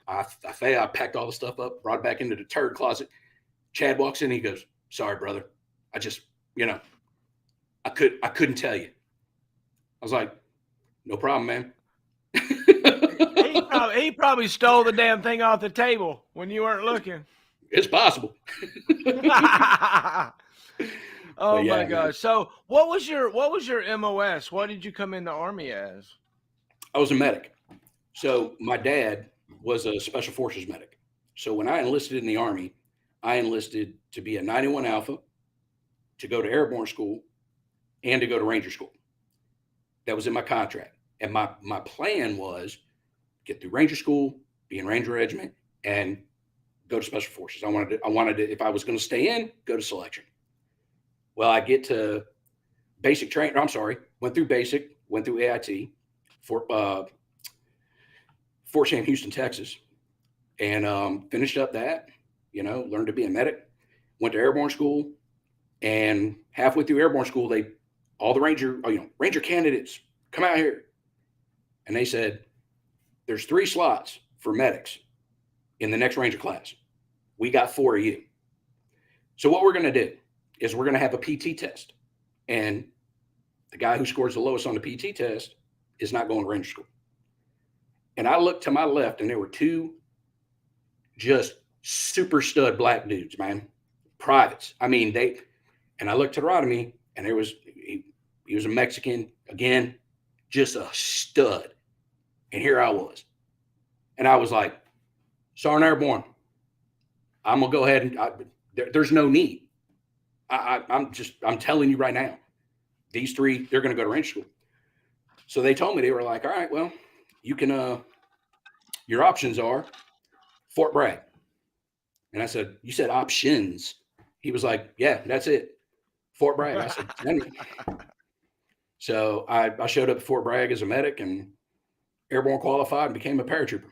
I packed all the stuff up, brought it back into the turd closet. Chad walks in, and he goes, "Sorry, brother. I just, I couldn't tell you." I was like, "No problem, man." He probably stole the damn thing off the table when you weren't looking. It's possible. Oh my gosh. So what was your MOS? What did you come in the Army as? I was a medic. So my dad was a special forces medic. So when I enlisted in the Army, I enlisted to be a 91 Alpha, to go to airborne school, and to go to Ranger school. That was in my contract. And my plan was get through Ranger school, be in Ranger Regiment, and go to Special Forces. I wanted to, if I was going to stay in, go to selection. Well, I get to basic training. Went through basic, went through AIT, Fort Sam Houston, Texas, and finished up that, learned to be a medic, went to airborne school, and halfway through airborne school, all the Ranger candidates, come out here. And they said, there's 3 slots for medics in the next Ranger class. We got 4 of you. So what we're going to do is we're going to have a PT test. And the guy who scores the lowest on the PT test is not going to Ranger school. And I looked to my left, and there were 2 just super stud black dudes, man. Privates. And I looked to the right of me, and he was a Mexican, again, just a stud. And here I was. And I was like, Sergeant Airborne, I'm going to go ahead and there's no need. I'm telling you right now, these three, they're going to go to Ranger School. So they told me, they were like, all right, well, you can, your options are Fort Bragg. And I said, you said options. He was like, yeah, that's it. Fort Bragg. I said, so I showed up at Fort Bragg as a medic and airborne qualified and became a paratrooper.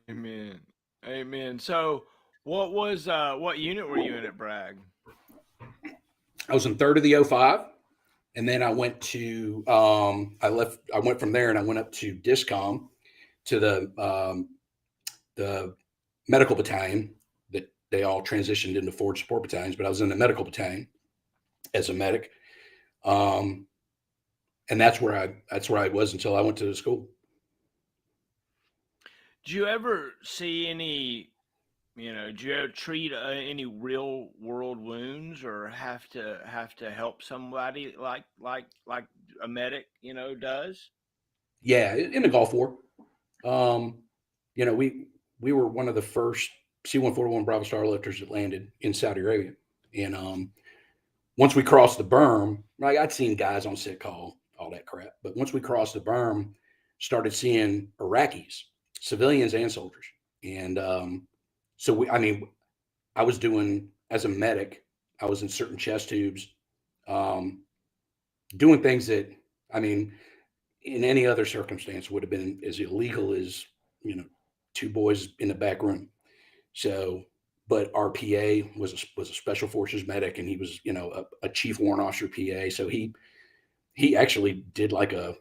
Amen. Amen. So what unit were you in at Bragg? I was in 3rd of the 05. And then I went to, I went from there and I went up to DISCOM to the medical battalion that they all transitioned into forward support battalions, but I was in the medical battalion as a medic. And that's where I was until I went to the school. Did you ever see any, did you ever treat any real world wounds or have to help somebody like a medic, does? Yeah, in the Gulf War. We were one of the first C-141 Bravo Star lifters that landed in Saudi Arabia. And once we crossed the berm, like I'd seen guys on sit call, all that crap. But once we crossed the berm, started seeing Iraqis, civilians and soldiers. And so I was doing, as a medic, I was in certain chest tubes, doing things that, in any other circumstance would have been as illegal as, two boys in the back room. So, but our PA was a special forces medic, and he was, a chief warrant officer PA. So he actually did a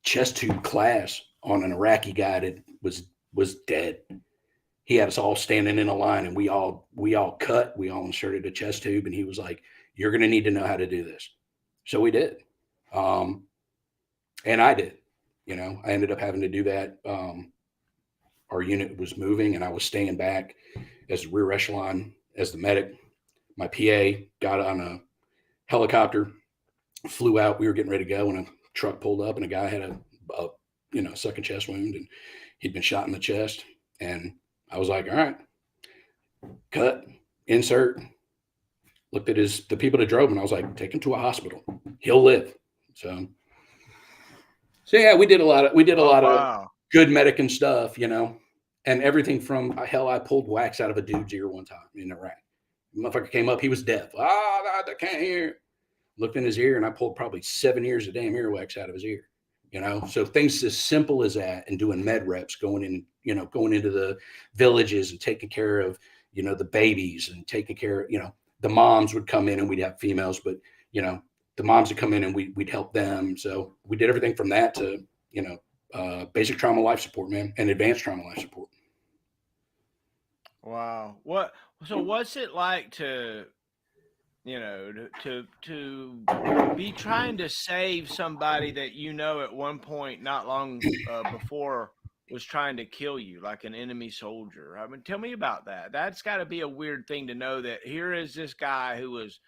chest tube class on an Iraqi guy that was dead. He had us all standing in a line, and we all inserted a chest tube, and he was like, you're going to need to know how to do this. So we did. And I did, I ended up having to do that. Our unit was moving and I was staying back as rear echelon as the medic. My PA got on a helicopter, flew out. We were getting ready to go, and a truck pulled up, and a guy had a second chest wound, and he'd been shot in the chest. And I was like, all right, cut, insert, looked at the people that drove him, and I was like, take him to a hospital. He'll live. So yeah, we did a lot of good medic stuff, and everything from hell. I pulled wax out of a dude's ear one time in Iraq. The motherfucker came up, he was deaf. I can't hear. Looked in his ear, and I pulled probably 7 years of damn earwax out of his ear. So things as simple as that, and doing med reps, going into the villages and taking care of, the babies, and taking care of, the moms would come in, and we'd have females, but, the moms would come in and we'd help them. So we did everything from that to, basic trauma life support, man, and advanced trauma life support. Wow. What's it like to, to be trying to save somebody that, at one point, not long before, was trying to kill you, like an enemy soldier? Tell me about that. That's got to be a weird thing to know, that here is this guy who was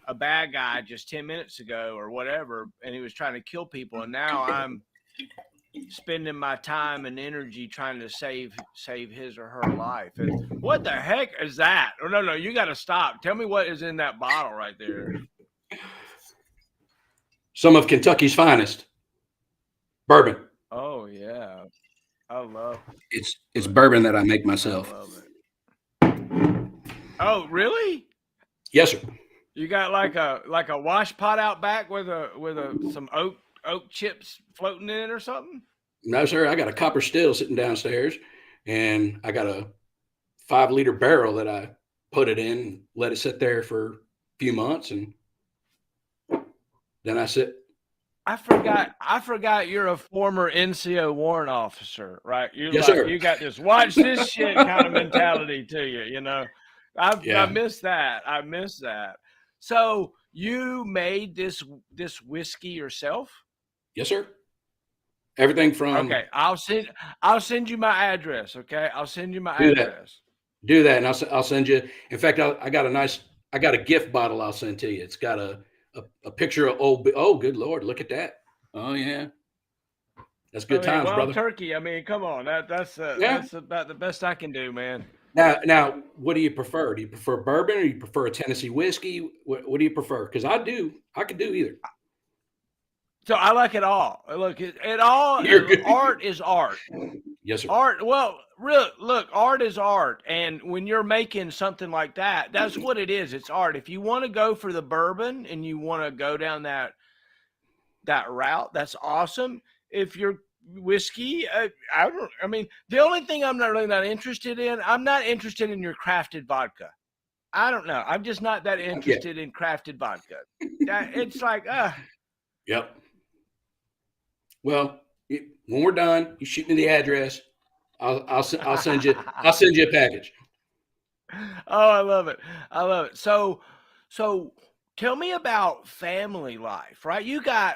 a bad guy just 10 minutes ago or whatever, and he was trying to kill people, and now I'm spending my time and energy trying to save his or her life. And what the heck is that? Oh, no, you got to stop. Tell me what is in that bottle right there. Some of Kentucky's finest bourbon. Oh yeah, I love it's bourbon that I make myself. I love it. Oh really? Yes, sir. You got like a wash pot out back with some oak chips floating in it or something? No, sir. I got a copper still sitting downstairs, and I got a 5-liter barrel that I put it in, let it sit there for a few months, and then I sit. I forgot you're a former NCO warrant officer, right? Yes, sir. You got this watch this shit kind of mentality to you, I miss that. I miss that. So you made this whiskey yourself? Yes, sir. Everything from. Okay, I'll send you my address. Okay, I'll send you my address. Do that, and I'll send you. In fact, I got a gift bottle I'll send to you. It's got a picture of oh good Lord, look at that. Oh yeah. That's I good mean, times, wild brother. turkey. I mean, come on. Yeah. That's about the best I can do, man. Now, what do you prefer? Do you prefer bourbon or do you prefer a Tennessee whiskey? What do you prefer? Because I could do either. So I like it all. Look, it all You're good. art is art. Yes, sir. Art, well, real look, art is art, and when you're making something like that, that's what it is. It's art. If you want to go for the bourbon and you want to go down that route, that's awesome. If you're whiskey, I don't. I mean, the only thing I'm not really not interested in, I'm not interested in your crafted vodka. I don't know. I'm just not that Yeah. interested in crafted vodka. It's like, Yep. Well, when we're done, you shoot me the address. I'll send you a package. Oh, I love it. I love it. So tell me about family life, right?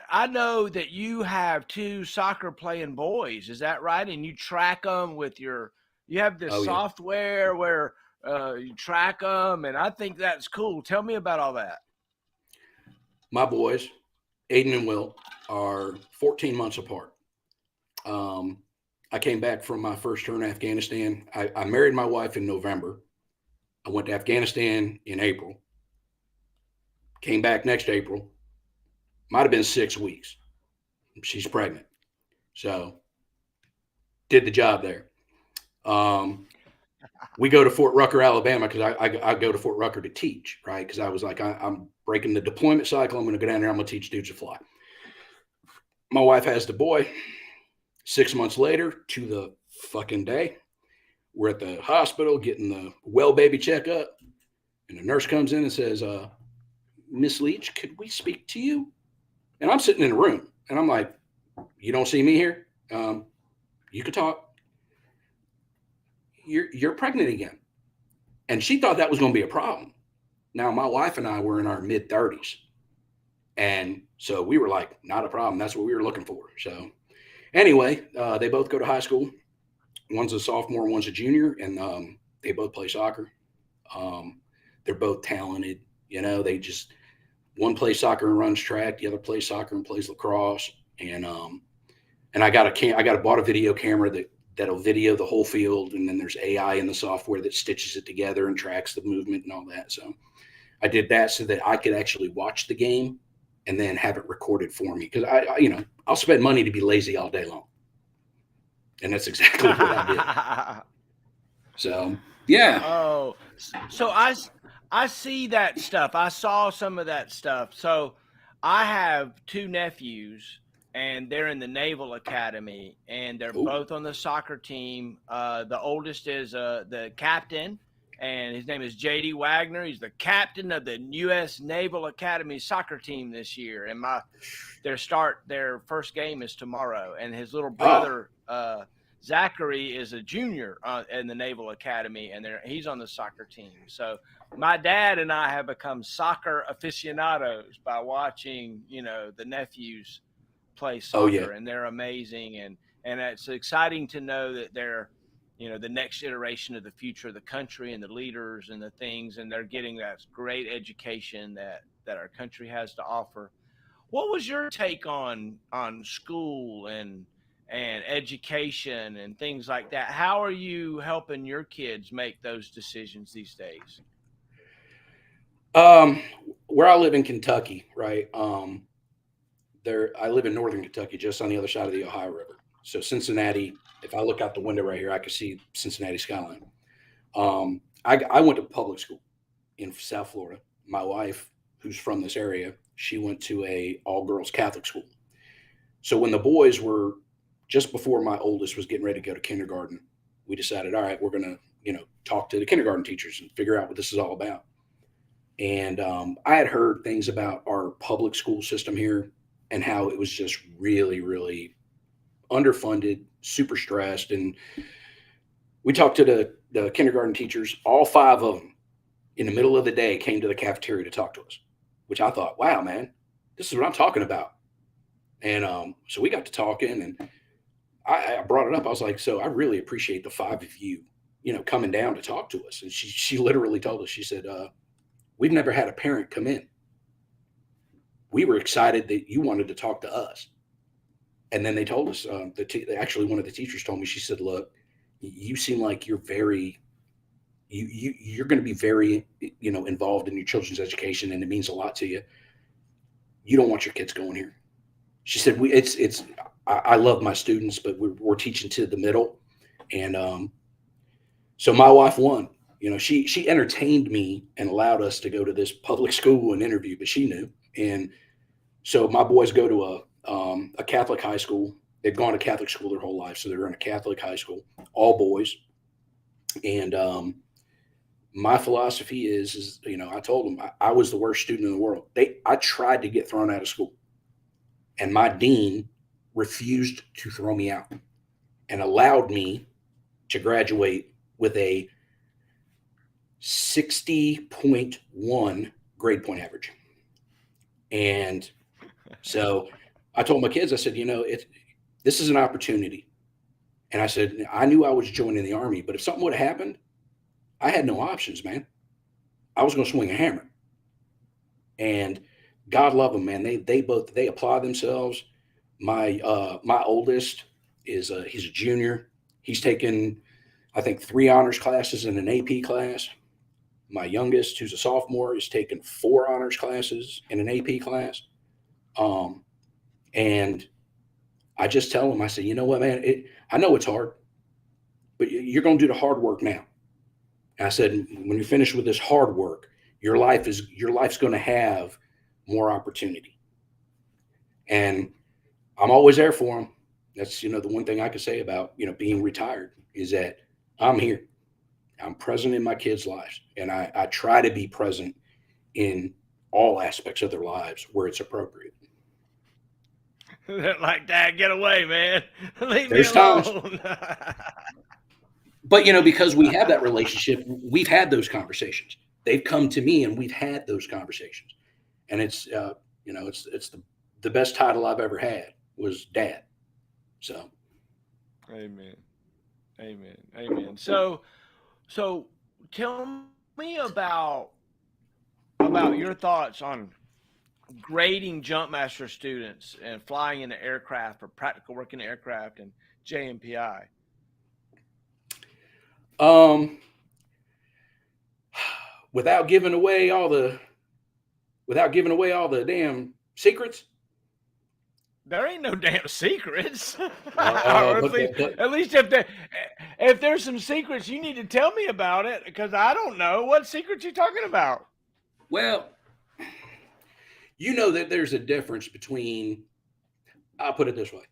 I know that you have two soccer playing boys. Is that right? And you track them you have this Oh yeah. software where you track them. And I think that's cool. Tell me about all that. My boys, Aiden and Will, are 14 months apart. I came back from my first tour in Afghanistan. I married my wife in November. I went to Afghanistan in April. Came back next April. Might have been 6 weeks. She's pregnant. So did the job there. We go to Fort Rucker, Alabama, because I go to Fort Rucker to teach, right? Because I was like, I'm breaking the deployment cycle. I'm going to go down there. I'm going to teach dudes to fly. My wife has the boy. 6 months later, to the fucking day, we're at the hospital getting the well baby checkup. And the nurse comes in and says, Miss Leach, could we speak to you? And I'm sitting in a room and I'm like, you don't see me here? You could talk. You're pregnant again. And she thought that was going to be a problem. Now, my wife and I were in our mid 30s. And so we were like, not a problem. That's what we were looking for. So anyway, they both go to high school. One's a sophomore, one's a junior, and they both play soccer. They're both talented. They just, one plays soccer and runs track, the other plays soccer and plays lacrosse. And I bought a video camera that'll video the whole field, and then there's AI in the software that stitches it together and tracks the movement and all that. So I did that so that I could actually watch the game and then have it recorded for me, because I'll spend money to be lazy all day long, and that's exactly what I did. So yeah. Oh, so I see that stuff. I saw some of that stuff. So I have two nephews, and they're in the Naval Academy, and they're Ooh. both on the soccer team. The oldest is the captain, and his name is J.D. Wagner. He's the captain of the U.S. Naval Academy soccer team this year. And their first game is tomorrow. And his little brother, Zachary, is a junior in the Naval Academy, and he's on the soccer team. So my dad and I have become soccer aficionados by watching, the nephews play soccer, and they're amazing. And it's exciting to know that they're, the next iteration of the future of the country and the leaders and the things, and they're getting that great education that our country has to offer. What was your take on school and education and things like that? How are you helping your kids make those decisions these days? Where I live in Kentucky, right? I live in northern Kentucky, just on the other side of the Ohio River. So Cincinnati, if I look out the window right here, I can see Cincinnati skyline. I went to public school in South Florida. My wife, who's from this area, she went to a all-girls Catholic school. So when the boys were just before my oldest was getting ready to go to kindergarten, we decided, all right, we're going to, talk to the kindergarten teachers and figure out what this is all about. And I had heard things about our public school system here and how it was just really, really underfunded, super stressed. And we talked to the kindergarten teachers. All 5 of them in the middle of the day came to the cafeteria to talk to us, which I thought, wow, man, this is what I'm talking about. And so we got to talking, and I brought it up. I was like, so I really appreciate the 5 of you, coming down to talk to us. And she literally told us, she said, we've never had a parent come in. We were excited that you wanted to talk to us. And then they told us, actually one of the teachers told me, she said, look, you seem like you're very, you're going to be very, involved in your children's education, and it means a lot to you. You don't want your kids going here. She said, I love my students, but we're teaching to the middle. And so my wife won. She entertained me and allowed us to go to this public school and interview, but she knew. And so my boys go to a Catholic high school. They've gone to Catholic school their whole life, so they're in a Catholic high school, all boys. And my philosophy is I told them I was the worst student in the world. I tried to get thrown out of school, and my dean refused to throw me out and allowed me to graduate with a 60.1 grade point average. And so I told my kids, I said, this is an opportunity. And I said, I knew I was joining the Army, but if something would have happened, I had no options, man. I was going to swing a hammer. And God love them, man. They apply themselves. My oldest he's a junior. He's taken, I think, 3 honors classes and an AP class. My youngest, who's a sophomore, is taking 4 honors classes and an AP class. And I just tell them, I say, you know what, man, I know it's hard, but you're going to do the hard work now. And I said, when you're finished with this hard work, your life's going to have more opportunity. And I'm always there for them. That's, the one thing I could say about, being retired is that I'm here. I'm present in my kids' lives. And I try to be present in all aspects of their lives where it's appropriate. They're like, Dad, get away, man. Leave There's me alone. But, because we have that relationship, we've had those conversations. They've come to me and we've had those conversations. And it's, it's the best title I've ever had was Dad. So. Amen. Amen. Amen. So tell me about your thoughts on grading Jumpmaster students and flying in the aircraft or practical work in the aircraft and JMPI. Without giving away all the damn secrets. There ain't no damn secrets. At least if there's some secrets, you need to tell me about it, because I don't know what secrets you're talking about. Well, that there's a difference between, I'll put it this way.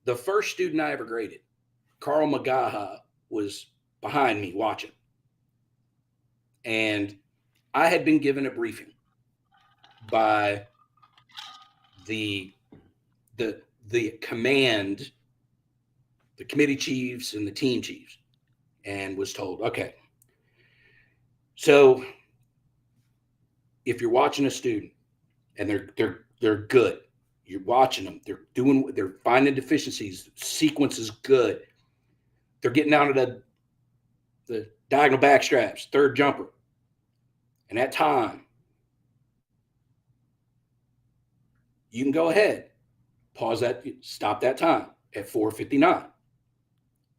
The first student I ever graded, Carl McGaha, was behind me watching. And I had been given a briefing by the command, the committee chiefs and the team chiefs, and was told, okay, so if you're watching a student and they're good, you're watching them, they're finding deficiencies, sequence is good, they're getting out of the diagonal back straps, third jumper, and at time, you can go ahead, pause that, stop that time at 4:59.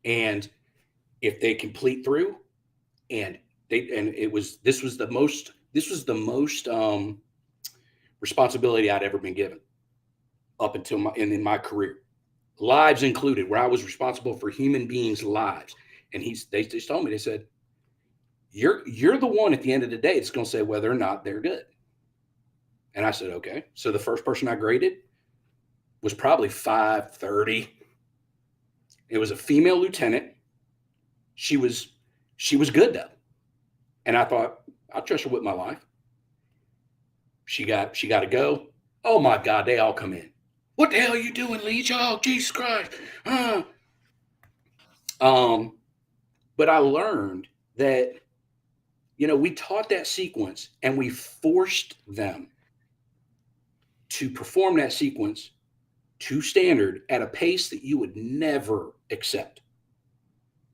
And if they complete through, this was the most responsibility I'd ever been given up until in my career, lives included, where I was responsible for human beings' lives. And they just told me, they said, you're the one at the end of the day that's going to say whether or not they're good. And I said, okay. So the first person I graded was probably 5:30. It was a female lieutenant. She was good though. And I thought, I'll trust her with my life. She got to go. Oh my God, they all come in. What the hell are you doing, Leach? Oh, Jesus Christ. But I learned that, we taught that sequence and we forced them to perform that sequence to standard at a pace that you would never accept.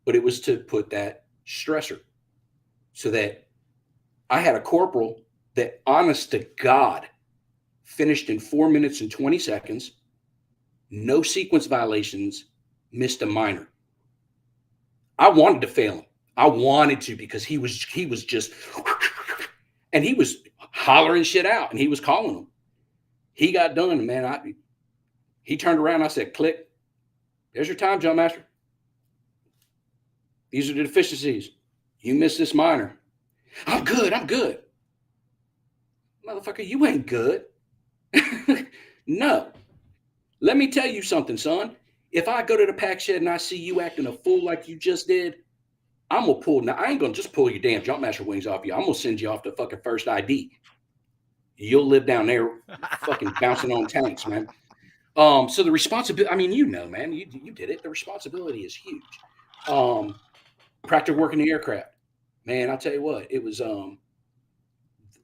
But it was to put that stressor so that I had a corporal that, honest to God, finished in 4 minutes and 20 seconds no sequence violations, missed a minor. I wanted to fail him. I wanted to because he was just, and he was hollering shit out and he was calling them. He got done, man. He turned around. I said, "Click. There's your time, Jumpmaster. These are the deficiencies. You missed this minor." I'm good. I'm good. Motherfucker, you ain't good. No. Let me tell you something, son. If I go to the pack shed and I see you acting a fool like you just did, I'm gonna pull. Now, I ain't gonna just pull your damn Jumpmaster wings off you. I'm gonna send you off to fucking first ID. You'll live down there fucking bouncing on tanks, man. So the responsibility, I mean, you know, man, you did it. The responsibility is huge. Practical work in the aircraft. Man, I'll tell you what, it was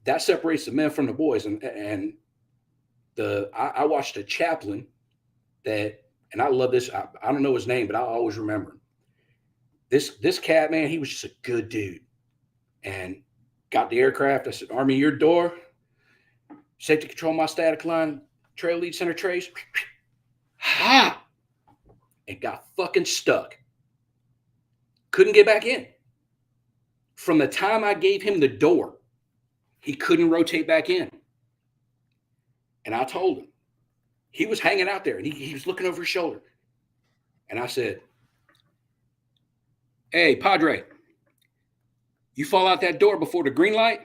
that separates the men from the boys. And I watched a chaplain that, and I love this. I don't know his name, but I always remember him. This cat, man, he was just a good dude. And got the aircraft. I said, "Army, your door. Safety control my static line. Trail lead center trace." Ha! It got fucking stuck. Couldn't get back in. From the time I gave him the door, he couldn't rotate back in. And I told him. He was hanging out there and he was looking over his shoulder. And I said, "Hey, Padre, you fall out that door before the green light,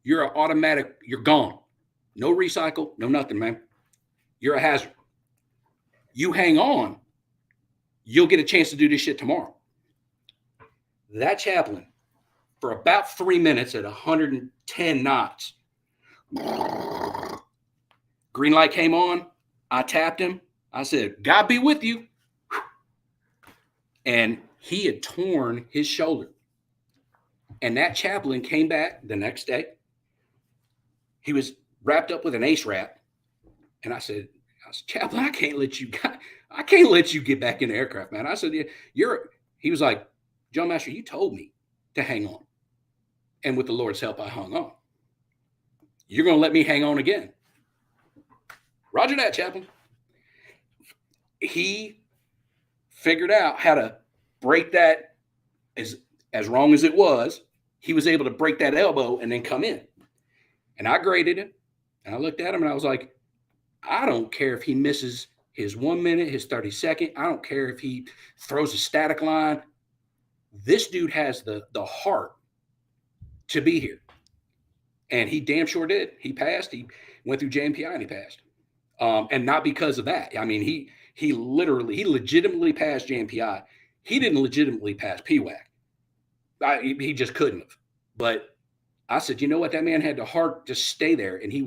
you're an automatic, you're gone. No recycle, no nothing, man. You're a hazard. You hang on, you'll get a chance to do this shit tomorrow." That chaplain, for about 3 minutes at 110 knots, green light came on. I tapped him. I said, "God be with you." And he had torn his shoulder. And that chaplain came back the next day. He was wrapped up with an ace wrap. And I said, "Chaplain, I can't let you get back in the aircraft, man." I said, he was like, "Jumpmaster, you told me to hang on. And with the Lord's help, I hung on. You're going to let me hang on again." Roger that, chaplain. He figured out how to break that as wrong as it was. He was able to break that elbow and then come in. And I graded him. And I looked at him and I was like, I don't care if he misses his 1 minute, his 30-second. I don't care if he throws a static line. This dude has the heart to be here. And he damn sure did. He passed. He went through JMPI and he passed. And not because of that. I mean, he legitimately passed JMPI. He didn't legitimately pass PWAC. He just couldn't have. But I said, you know what? That man had the heart to stay there. And he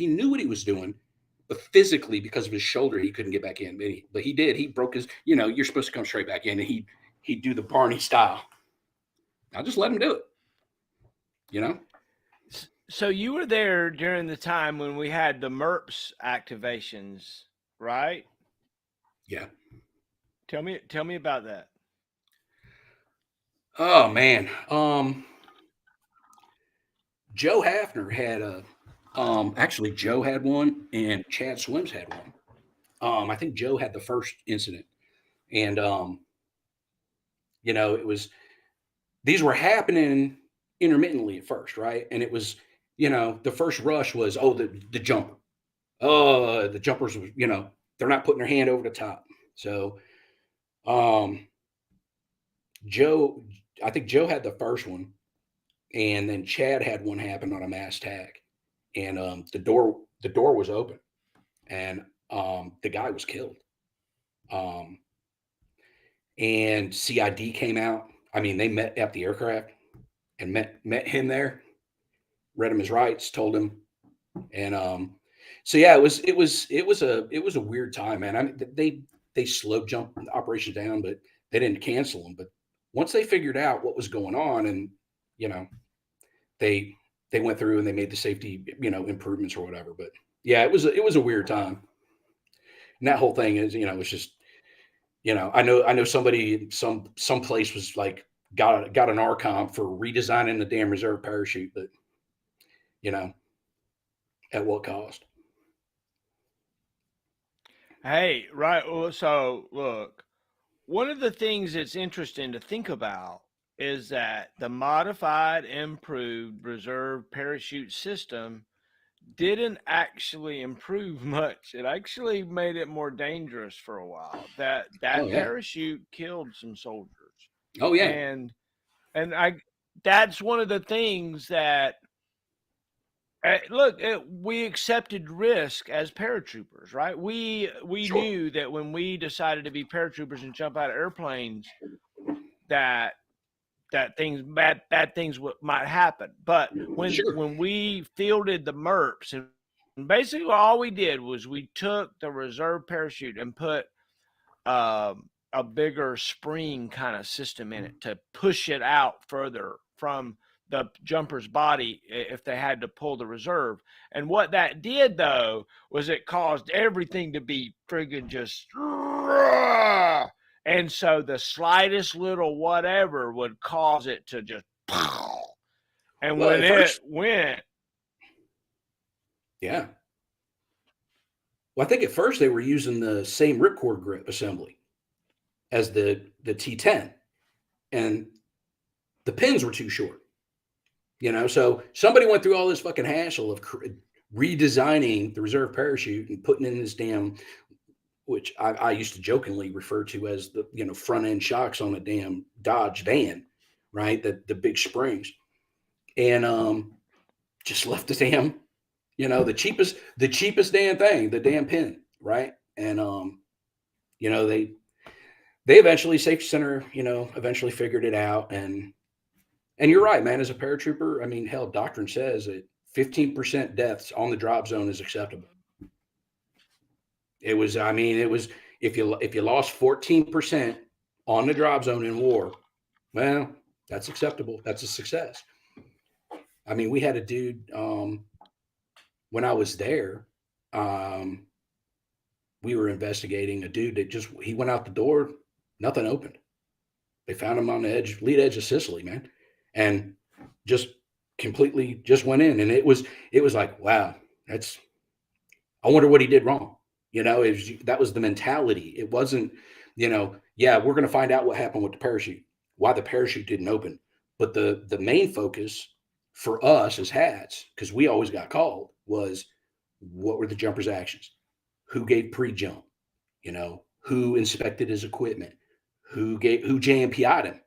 knew what he was doing. But physically, because of his shoulder, he couldn't get back in. But he did. He broke his, you're supposed to come straight back in. And he'd do the Barney style. I just let him do it. So you were there during the time when we had the MERPS activations, right? Yeah. Tell me about that. Oh man. Joe Hafner had actually Joe had one and Chad Swims had one. I think Joe had the first incident. And these were happening intermittently at first, right? And it was, the first rush was, the jumper. Oh, the jumpers, they're not putting their hand over the top. So I think Joe had the first one, and then Chad had one happen on a mass tag, and the door was open, and the guy was killed. And CID came out. I mean, they met at the aircraft and met him there, read him his rights, told him, and so yeah, it was a weird time, man. I mean, they slow jumped operations down, but they didn't cancel them. But once they figured out what was going on, and they went through and they made the safety improvements or whatever. But yeah, it was a weird time. And that whole thing is it's just I know somebody some place was like got an RCOM for redesigning the damn reserve parachute, but at what cost? Hey, right. Well, so look, one of the things that's interesting to think about is that the modified, improved reserve parachute system didn't actually improve much. It actually made it more dangerous for a while. Oh That yeah. parachute killed some soldiers. Oh yeah. And I that's one of the things that look, we accepted risk as paratroopers, right? We Sure. knew that when we decided to be paratroopers and jump out of airplanes, that things bad things might happen. But Sure. when we fielded the MERPs, and basically all we did was we took the reserve parachute and put a bigger spring kind of system in it to push it out further from the jumper's body if they had to pull the reserve. And what that did though was it caused everything to be friggin' just and so the slightest little whatever would cause it to just and Well, when at it first, went yeah. Well, I think at first they were using the same ripcord grip assembly as the T10, and the pins were too short. So somebody went through all this fucking hassle of redesigning the reserve parachute and putting in this damn, which I used to jokingly refer to as the front end shocks on a damn Dodge van, right? The big springs, and just left the damn, the cheapest damn thing, the damn pin, right? And they eventually safety center, eventually figured it out, and you're right, man. As a paratrooper, I mean, hell, doctrine says that 15% deaths on the drop zone is acceptable. It was if you lost 14% on the drop zone in war, well, that's acceptable. That's a success. I mean, we had a dude when I was there. Um, we were investigating a dude that he went out the door, nothing opened. They found him on the lead edge of Sicily, man, and just completely just went in, and it was like, wow, that's. I wonder what he did wrong. That was the mentality. It wasn't, yeah, we're going to find out what happened with the parachute, why the parachute didn't open. But the main focus for us as hats, because we always got called, was what were the jumper's actions? Who gave pre-jump? Who inspected his equipment? Who JMPI'd him?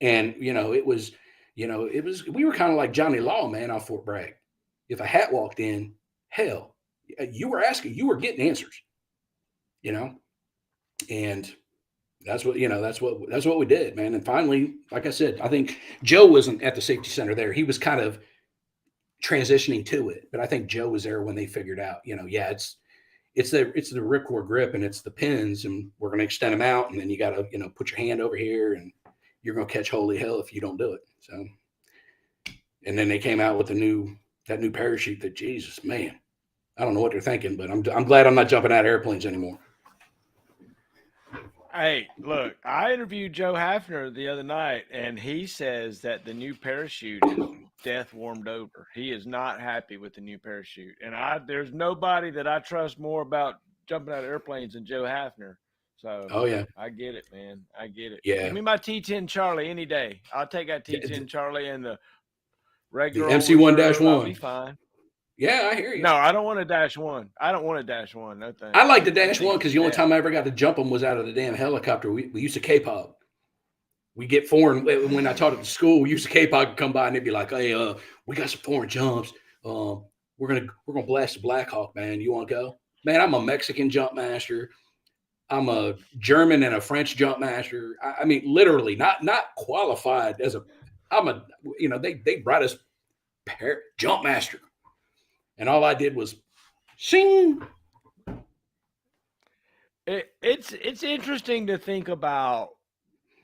And we were kind of like Johnny Law, man, off Fort Bragg. If a hat walked in, hell, you were getting answers, and that's what we did, man. And finally, like I said, I think Joe wasn't at the safety center there. He was kind of transitioning to it, but I think Joe was there when they figured out, yeah, it's the ripcord grip and it's the pins, and we're going to extend them out, and then you got to put your hand over here, and you're going to catch holy hell if you don't do it. So, and then they came out with that new parachute that, Jesus, man, I don't know what they're thinking, but I'm glad I'm not jumping out of airplanes anymore. Hey, look, I interviewed Joe Hafner the other night, and he says that the new parachute is death warmed over. He is not happy with the new parachute. And there's nobody that I trust more about jumping out of airplanes than Joe Hafner. So Oh yeah, I get it, man. I get it. yeah. Give me my T10 Charlie any day. I'll take that T10 Charlie and the regular The old MC1 reserve. I'll be 1. fine. Yeah, I hear you. No, I don't want a -1. I don't want a -1. No thanks. I like the That -1 thing's because the only time I ever got to jump them was out of the damn helicopter. We used to K-Pog. We get foreign when I taught at the school. We used to K-Pog come by and they'd be like, "Hey, we got some foreign jumps. We're gonna blast the Black Hawk, man. You want to go?" Man, I'm a Mexican jump master. I'm a German and a French jump master. I mean, literally, not qualified as a. I'm a. They brought us jump master, and all I did was sing. It's interesting to think about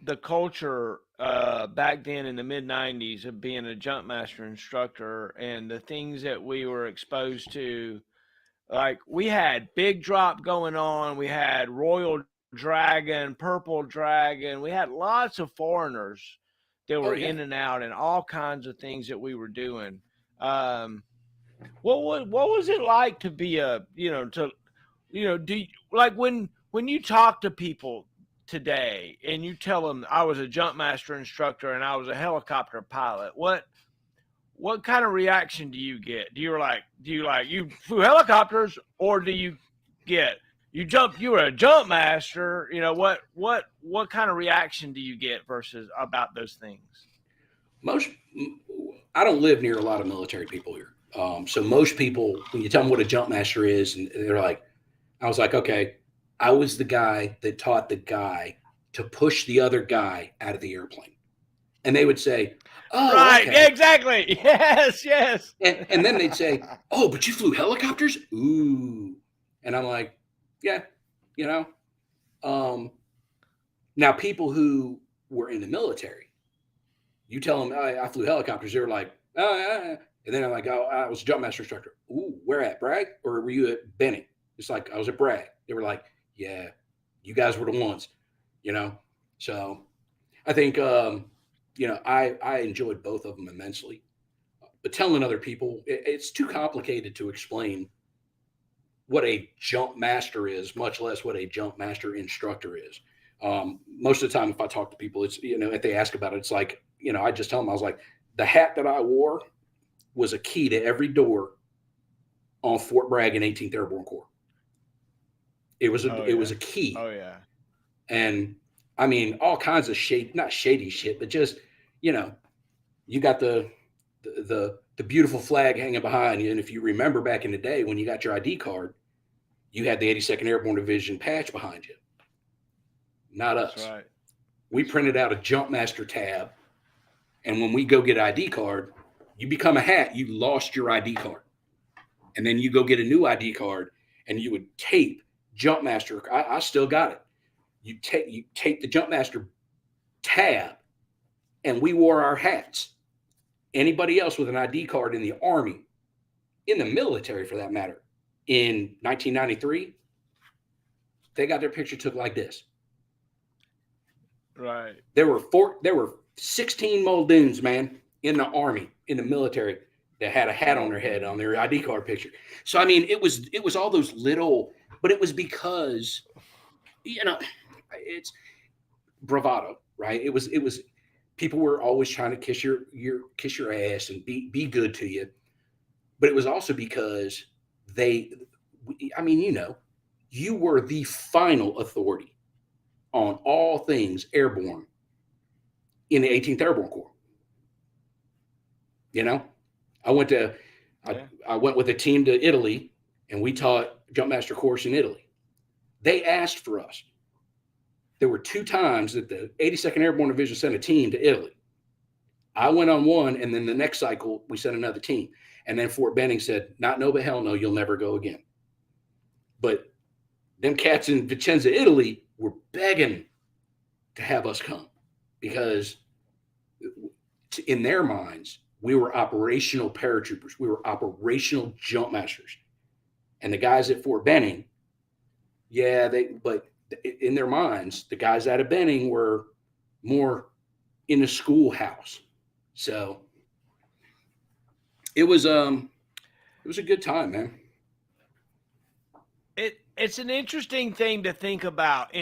the culture back then in the mid 90s of being a jump master instructor and the things that we were exposed to. Like we had Big Drop going on, we had Royal Dragon, Purple Dragon, we had lots of foreigners that were in and out, and all kinds of things that we were doing. What was it like to be to do you, like when you talk to people today and you tell them I was a jump master instructor and I was a helicopter pilot, what kind of reaction do you get? Do you you flew helicopters, or do you get you were a jump master? What kind of reaction do you get versus about those things? I don't live near a lot of military people here. So most people, when you tell them what a jump master is, and they're like, I was like, okay, I was the guy that taught the guy to push the other guy out of the airplane. And they would say, oh, right, okay. Exactly. Yes. And then they'd say, oh, but you flew helicopters? Ooh. And I'm like, yeah, now people who were in the military, you tell them, I flew helicopters. They're like, and then I'm like, oh, I was a jump master instructor. Ooh, where at, Bragg? Or were you at Benning? It's like, I was at Bragg. They were like, yeah, you guys were the ones, So I think, I enjoyed both of them immensely. But telling other people, it's too complicated to explain what a jump master is, much less what a jump master instructor is. Most of the time, if I talk to people, it's, if they ask about it, it's like, I just tell them, I was like, the hat that I wore was a key to every door on Fort Bragg and 18th Airborne Corps. It was a key. Oh yeah. And I mean, all kinds of not shady shit, but just, you got the beautiful flag hanging behind you. And if you remember back in the day when you got your ID card, you had the 82nd Airborne Division patch behind you. Not us. That's right. We printed out a Jump Master tab. And when we go get ID card, you become a hat, you lost your ID card. And then you go get a new ID card and you would tape Jump Master. I still got it. You tape the Jump Master tab, and we wore our hats. Anybody else with an ID card in the Army, in the military for that matter, in 1993, they got their picture took like this. Right. There were 16 Muldoons, man, in the Army, in the military, that had a hat on their head on their ID card picture. So I mean, it was all those little, but it was because, it's bravado, right? It was people were always trying to kiss your ass and be good to you, but it was also because you were the final authority on all things airborne in the 18th Airborne Corps. I went with a team to Italy, and we taught Jump Master course in Italy. They asked for us. There were 2 times that the 82nd Airborne Division sent a team to Italy. I went on one, and then the next cycle, we sent another team. And then Fort Benning said, not no, but hell no, you'll never go again. But them cats in Vicenza, Italy, were begging to have us come because in their minds, we were operational paratroopers. We were operational jump masters. And the guys at Fort Benning, but in their minds, the guys out of Benning were more in the schoolhouse. So it was a good time, man. It's an interesting thing to think about.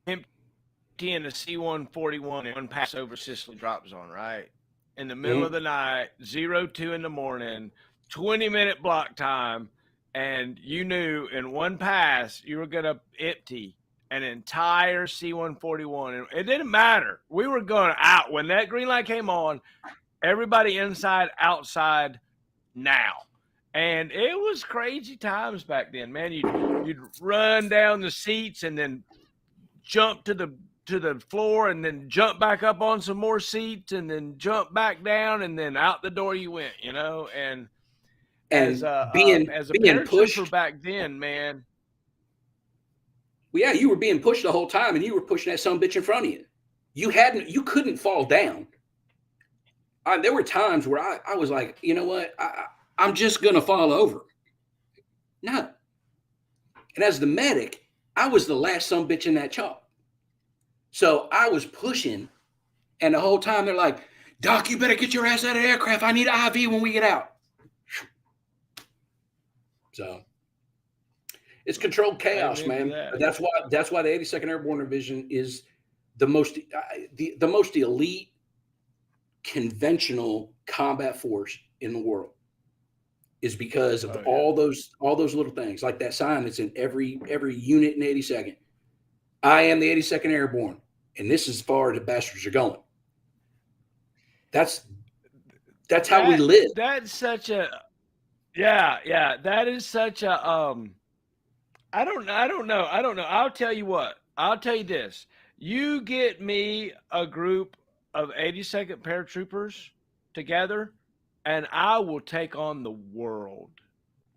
Emptying a C-141 in one pass over Sicily drop zone, right? In the middle of the night, 02 in the morning, 20-minute block time, and you knew in one pass you were going to empty an entire C-141. And it didn't matter. We were going out. When that green light came on, everybody inside, outside, now. And it was crazy times back then, man. You'd run down the seats and then jump to the floor and then jump back up on some more seats and then jump back down and then out the door you went, and as a paratrooper back then, man. Well, yeah, you were being pushed the whole time, and you were pushing that son of a bitch in front of you. You couldn't fall down. There were times where I was like, you know what, I'm just gonna fall over. No. And as the medic, I was the last son of a bitch in that chop. So I was pushing, and the whole time they're like, Doc, you better get your ass out of the aircraft. I need an IV when we get out. So It's controlled chaos, Amen to man. that. That's why the 82nd Airborne Division is the most the most elite conventional combat force in the world, is because of all those little things, like that sign that's in every unit in 82nd. I am the 82nd Airborne, and this is as far as the bastards are going. That's how we live. That's such a yeah. That is such a I don't know. I'll tell you what. I'll tell you this. You get me a group of 82nd paratroopers together, and I will take on the world.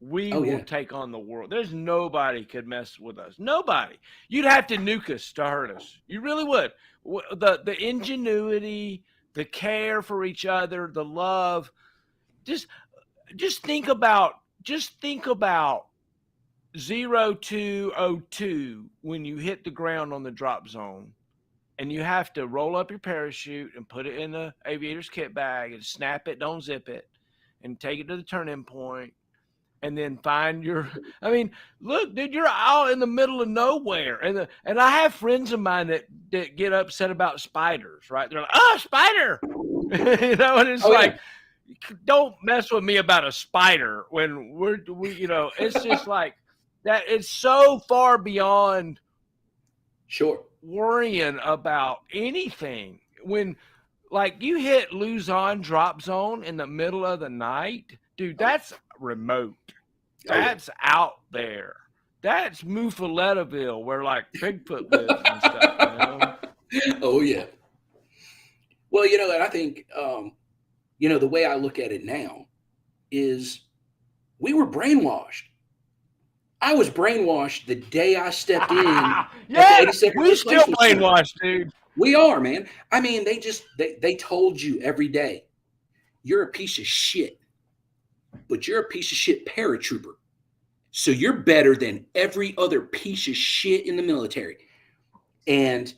We will take on the world. There's nobody could mess with us. Nobody. You'd have to nuke us to hurt us. You really would. The ingenuity, the care for each other, the love. Just think about 0202 when you hit the ground on the drop zone, and you have to roll up your parachute and put it in the aviator's kit bag and snap it, don't zip it, and take it to the turn-in point, and then find your. I mean, look, dude, you're out in the middle of nowhere, and I have friends of mine that get upset about spiders, right? They're like, "Oh, spider," you know, and it's like. Don't mess with me about a spider when we it's just like that. It's so far beyond worrying about anything. When like you hit Luzon drop zone in the middle of the night, dude, that's remote. That's out there. That's Muffaletaville, where like Bigfoot lives and stuff, you know? Oh yeah. Well, and I think the way I look at it now is we were brainwashed. I was brainwashed the day I stepped in. Yeah, we still brainwashed, dude. We are, man. I mean, they told you every day, you're a piece of shit, but you're a piece of shit paratrooper. So you're better than every other piece of shit in the military. And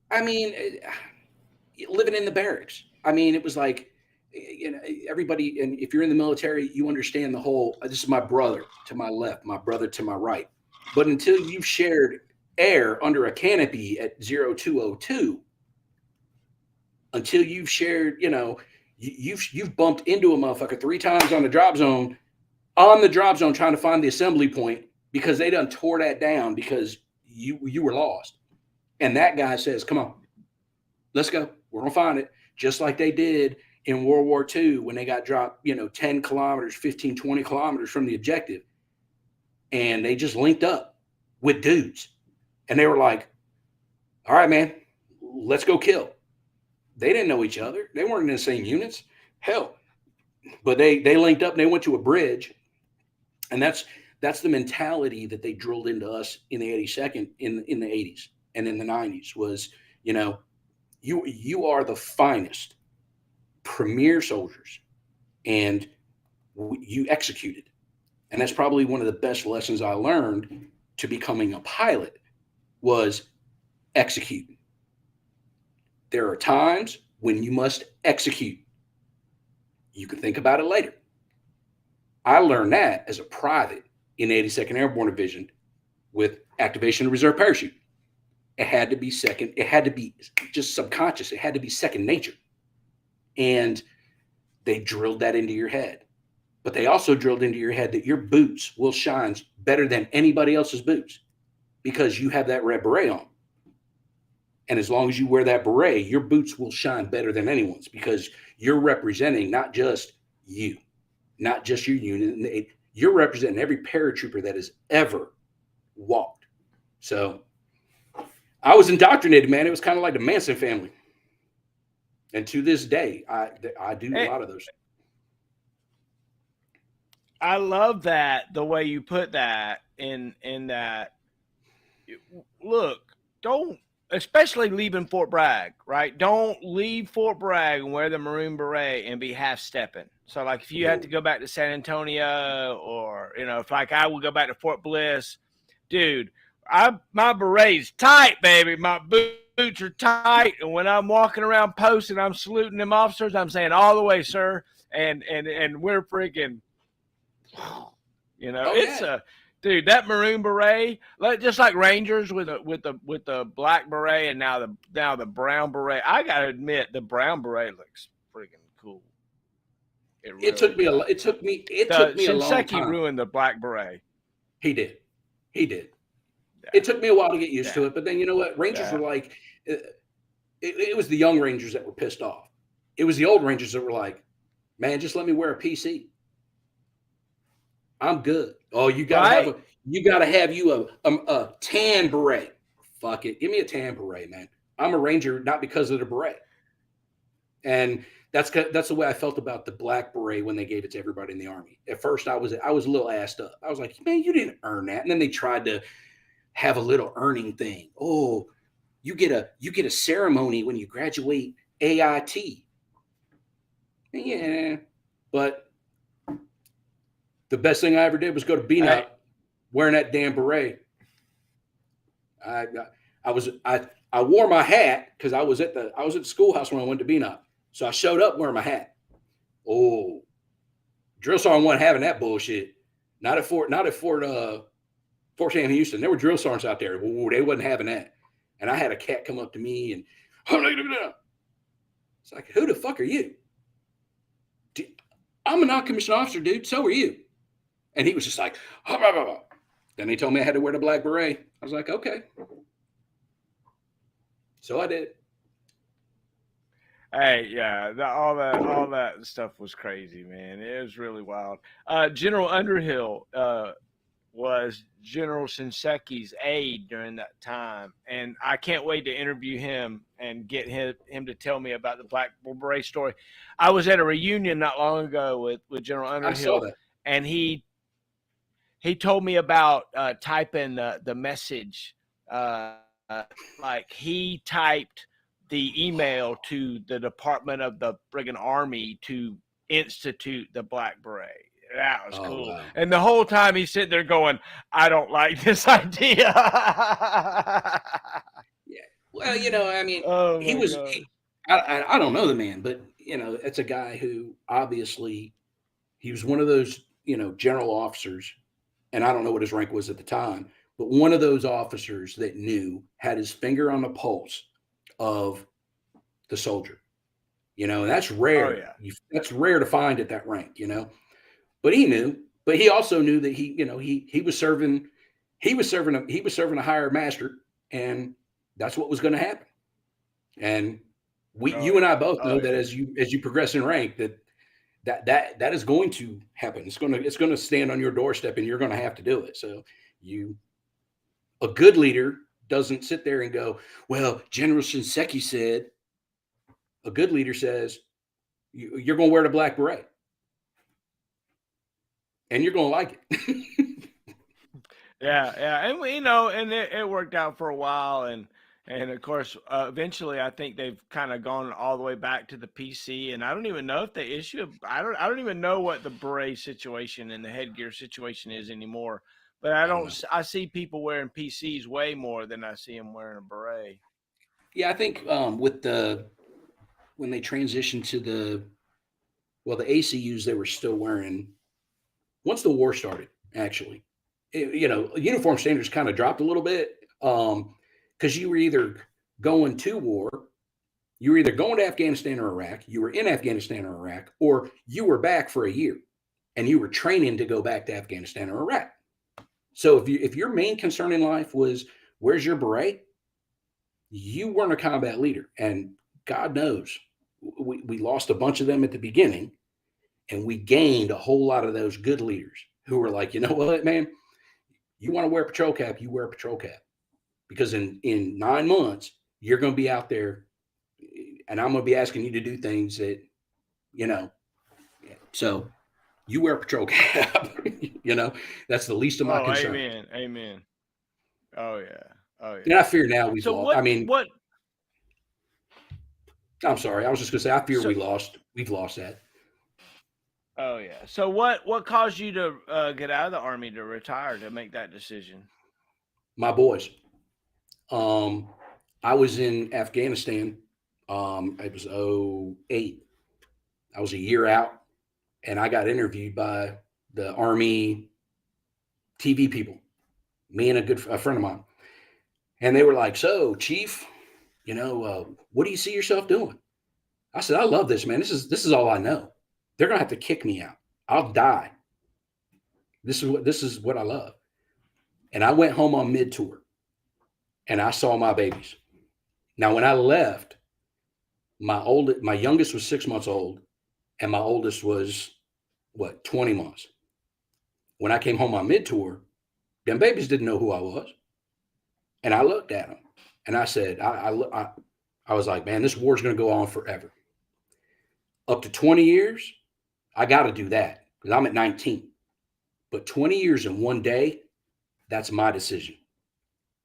I mean, living in the barracks. I mean, it was like, everybody, and if you're in the military, you understand the whole, this is my brother to my left, my brother to my right. But until you've shared air under a canopy at 0202, until you've shared, you've bumped into a motherfucker 3 times on the drop zone trying to find the assembly point because they done tore that down because you were lost. And that guy says, come on, let's go. We're going to find it. Just like they did in World War II when they got dropped, 10 kilometers, 15, 20 kilometers from the objective. And they just linked up with dudes. And they were like, all right, man, let's go kill. They didn't know each other. They weren't in the same units. Hell. But they linked up and they went to a bridge. And that's the mentality that they drilled into us in the 82nd in the 80s and in the 90s was, you are the finest premier soldiers, and you executed. And that's probably one of the best lessons I learned to becoming a pilot was execute. There are times when you must execute. You can think about it later. I learned that as a private in the 82nd Airborne Division with activation of reserve parachute. It had to be second. It had to be just subconscious. It had to be second nature. And they drilled that into your head. But they also drilled into your head that your boots will shine better than anybody else's boots because you have that red beret on. And as long as you wear that beret, your boots will shine better than anyone's because you're representing not just you, not just your unit. You're representing every paratrooper that has ever walked. So I was indoctrinated, man. It was kind of like the Manson family. And to this day, I do a lot of those. I love that, the way you put that in that. Look, don't, especially leaving Fort Bragg, right? Don't leave Fort Bragg and wear the Maroon Beret and be half-stepping. So, like, if you have to go back to San Antonio or, if like I would go back to Fort Bliss, dude, my beret's tight, baby. My boots are tight. And when I'm walking around post and I'm saluting them officers, I'm saying all the way, sir. And we're freaking, Dude, that maroon beret, just like Rangers with the black beret, and now the brown beret. I gotta admit, the brown beret looks freaking cool. It took me a long Shinseki time. ruined the black beret. He did. Yeah. It took me a while to get used to it, but then you know what? Rangers were like, it was the young Rangers that were pissed off. It was the old Rangers that were like, man, just let me wear a PC. I'm good. Oh, you gotta have a tan beret. Fuck it, give me a tan beret, man. I'm a Ranger not because of the beret. And that's the way I felt about the black beret when they gave it to everybody in the Army. At first, I was a little assed up. I was like, man, you didn't earn that. And then they tried to have a little earning thing. Oh, you get a ceremony when you graduate AIT. Yeah, but the best thing I ever did was go to BNOP wearing that damn beret. I wore my hat because I was at the schoolhouse when I went to BNOP. So I showed up wearing my hat. Oh, drill sergeant wasn't having that bullshit. Not at Fort Sam Houston. There were drill sergeants out there. Ooh, they wasn't having that. And I had a cat come up to me and it's like, who the fuck are you? I'm a non-commissioned officer, dude. So are you. And he was just like, blah, blah, blah. Then he told me I had to wear the black beret. I was like, okay. So I did. Hey, yeah, all that stuff was crazy, man. It was really wild. General Underhill was General Shinseki's aide during that time, and I can't wait to interview him and get him to tell me about the black beret story. I was at a reunion not long ago with General Underhill, I saw that. and he told me about typing the message. Like he typed the email to the Department of the friggin' Army to institute the black beret. That was cool. Wow. And the whole time he's sitting there going, I don't like this idea. Yeah. Well, you know, I mean, I don't know the man, but, you know, it's a guy who obviously he was one of those, you know, general officers, and I don't know what his rank was at the time, but one of those officers that had his finger on the pulse of the soldier, you know, and that's rare. Oh, yeah. That's rare to find at that rank, you know, but he also knew that he was serving a higher master, and that's what was going to happen. And you and I both know that as you progress in rank, that is going to happen. It's going to stand on your doorstep, and you're going to have to do it. So a good leader doesn't sit there and go, well, General Shinseki said. A good leader says, you're going to wear the black beret, and you're going to like it. Yeah, and and it worked out for a while, and of course, eventually, I think they've kind of gone all the way back to the PC, and I don't even know if they issue. I don't even know what the beret situation and the headgear situation is anymore. But I see people wearing PCs way more than I see them wearing a beret. Yeah, I think when they transitioned to the ACUs, they were still wearing. Once the war started, actually, uniform standards kind of dropped a little bit because you were either going to war, you were either going to Afghanistan or Iraq, you were in Afghanistan or Iraq, or you were back for a year and you were training to go back to Afghanistan or Iraq. So if your main concern in life was where's your beret, you weren't a combat leader. And God knows we lost a bunch of them at the beginning, and we gained a whole lot of those good leaders who were like, you know what, man, you want to wear a patrol cap, you wear a patrol cap, because in 9 months, you're going to be out there and I'm going to be asking you to do things that, so you wear a patrol cap, that's the least of my concern. Amen. Oh yeah. And I fear now we've lost. I'm sorry. I was just going to say, I fear we've lost that. Oh yeah. So what caused you to get out of the Army, to retire, to make that decision? My boys. I was in Afghanistan. It was 2008. I was a year out, and I got interviewed by the Army TV people, me and a friend of mine. And they were like, so Chief, what do you see yourself doing? I said, I love this, man. This is all I know. They're going to have to kick me out. I'll die. This is what I love. And I went home on mid-tour and I saw my babies. Now, when I left, my youngest was 6 months old and my oldest was 20 months. When I came home on mid-tour, them babies didn't know who I was. And I looked at them and I said, I was like, man, this war's going to go on forever. Up to 20 years, I got to do that because I'm at 19. But 20 years in one day, that's my decision.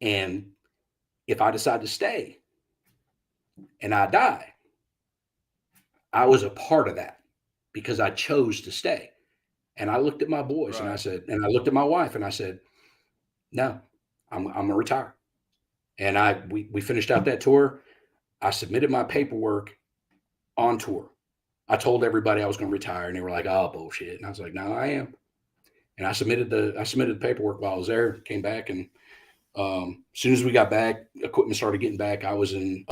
And if I decide to stay and I die, I was a part of that because I chose to stay. And I looked at my boys and I said, and I looked at my wife and I said, no, I'm going to retire. And we finished out that tour. I submitted my paperwork on tour. I told everybody I was going to retire and they were like, oh, bullshit. And I was like, no, I am. And I submitted the paperwork while I was there, came back. And as soon as we got back, equipment started getting back. I was in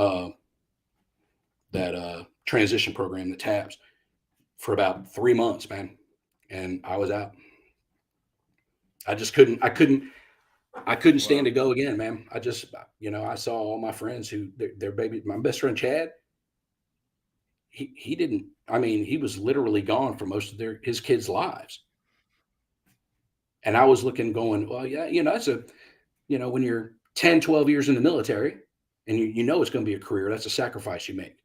that transition program, the TABS, for about 3 months, man. And I was out. I just couldn't stand to go again, man. I just, I saw all my friends who their baby, my best friend, Chad, he was literally gone for most of his kids' lives. And I was looking going, well, yeah, that's when you're 10, 12 years in the military and it's going to be a career, that's a sacrifice you make.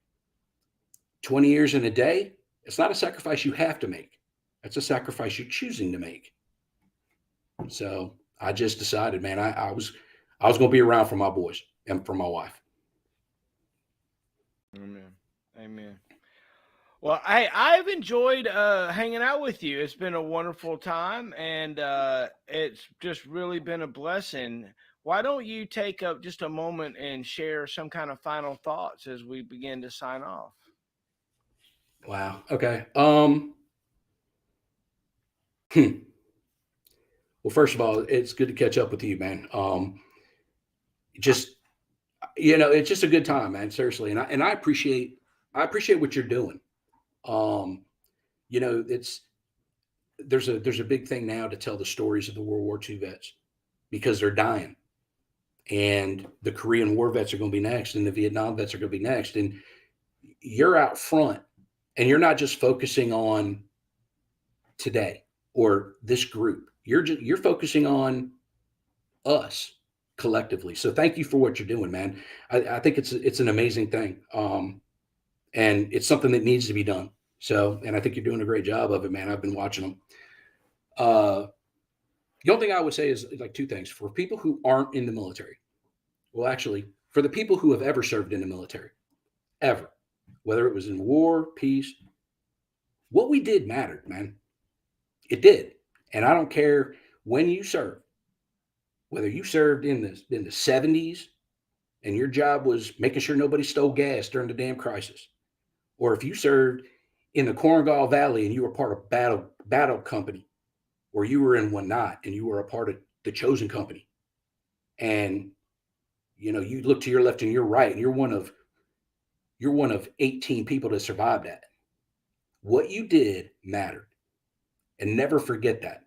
20 years in a day, it's not a sacrifice you have to make. That's a sacrifice you're choosing to make. So I just decided, man, I was going to be around for my boys and for my wife. Amen. Well, I've enjoyed hanging out with you. It's been a wonderful time, and it's just really been a blessing. Why don't you take up just a moment and share some kind of final thoughts as we begin to sign off? Wow. Okay. Well, first of all, it's good to catch up with you, man. It's just a good time, man. Seriously, and I appreciate what you're doing. There's a big thing now to tell the stories of the World War II vets because they're dying, and the Korean War vets are going to be next, and the Vietnam vets are going to be next, and you're out front, and you're not just focusing on today or this group. You're focusing on us collectively. So thank you for what you're doing, man. I think it's an amazing thing. And it's something that needs to be done. So, and I think you're doing a great job of it, man. I've been watching them. The only thing I would say is like two things for people who aren't in the military. Well, actually, for the people who have ever served in the military, ever, whether it was in war, peace, what we did mattered, man. It did. And I don't care when you serve, whether you served in the 70s and your job was making sure nobody stole gas during the damn crisis, or if you served in the Korengal Valley and you were part of battle company, or you were in one night and you were a part of the chosen company, and you look to your left and your right, and you're one of 18 people that survived that. What you did mattered, and never forget that.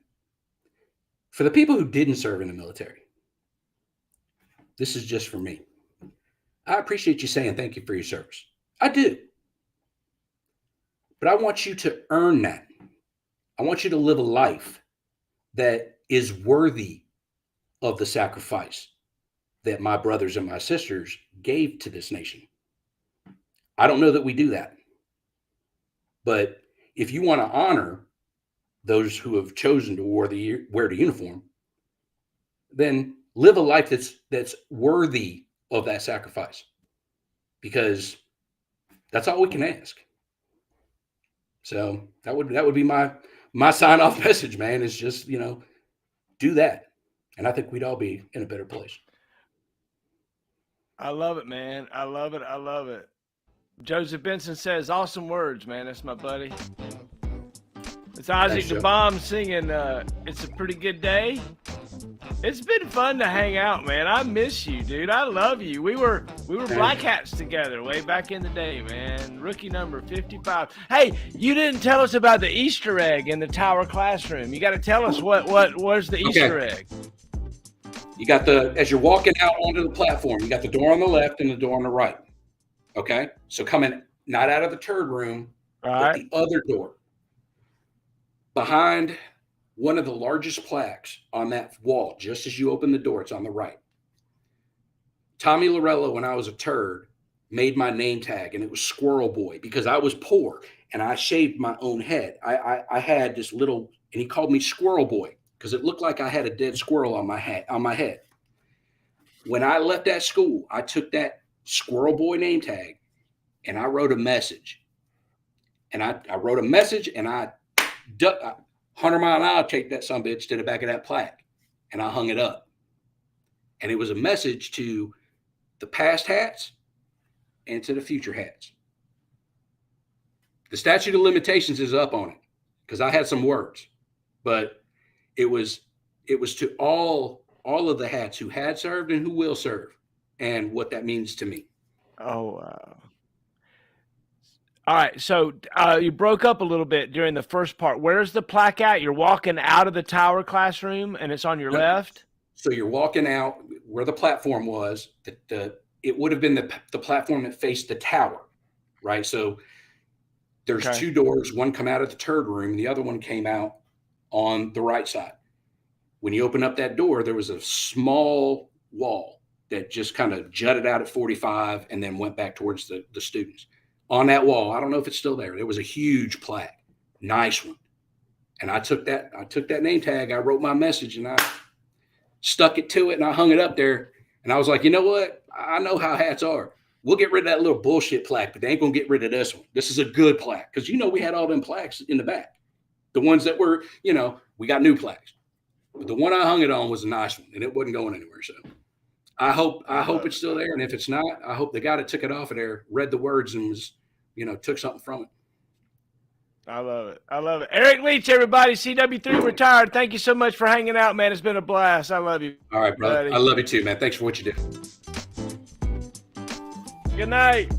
For the people who didn't serve in the military, this is just for me. I appreciate you saying thank you for your service. I do. But I want you to earn that. I want you to live a life that is worthy of the sacrifice that my brothers and my sisters gave to this nation. I don't know that we do that. But if you want to honor those who have chosen to wear the uniform, then live a life that's worthy of that sacrifice, because that's all we can ask. So that would be my sign off message, man, is just, do that. And I think we'd all be in a better place. I love it, man. I love it. Joseph Benson says, awesome words, man. That's my buddy. It's Isaac the Bomb singing, It's a Pretty Good Day. It's been fun to hang out, man. I miss you, dude. I love you. We were black hats together way back in the day, man. Rookie number 55. Hey, you didn't tell us about the Easter egg in the tower classroom. You got to tell us what was the Easter egg. You got as you're walking out onto the platform, you got the door on the left and the door on the right. Okay, so coming not out of the turd room, but the other door. Behind one of the largest plaques on that wall, just as you open the door, it's on the right. Tommy Lorello, when I was a turd, made my name tag, and it was Squirrel Boy, because I was poor and I shaved my own head. I had this little, and he called me Squirrel Boy because it looked like I had a dead squirrel on my head. When I left that school, I took that Squirrel Boy name tag and I wrote a message. And I wrote a message, and I 100 mile an hour taped that sumbitch to the back of that plaque, and I hung it up. And it was a message to the past hats and to the future hats. The statute of limitations is up on it because I had some words, but it was to all of the hats who had served and who will serve, and what that means to me. Oh, wow. All right, so you broke up a little bit during the first part. Where's the plaque at? You're walking out of the tower classroom, and it's on your left? So you're walking out where the platform was. It would have been the platform that faced the tower, right? So there's two doors. One come out of the turd room. The other one came out on the right side. When you open up that door, there was a small wall that just kind of jutted out at 45 and then went back towards the students. On that wall, I don't know if it's still there. There was a huge plaque, nice one. And I took that name tag, I wrote my message, and I stuck it to it, and I hung it up there. And I was like, you know what? I know how hats are. We'll get rid of that little bullshit plaque, but they ain't gonna get rid of this one. This is a good plaque. Because we had all them plaques in the back. The ones that were, we got new plaques. But the one I hung it on was a nice one, and it wasn't going anywhere. So I hope it's still there. And if it's not, I hope the guy that took it off of there read the words and was, took something from it. I love it. I love it. Eric Leach, everybody. CW3 retired. Thank you so much for hanging out, man. It's been a blast. I love you. All right, brother. I love you too, man. Thanks for what you do. Good night.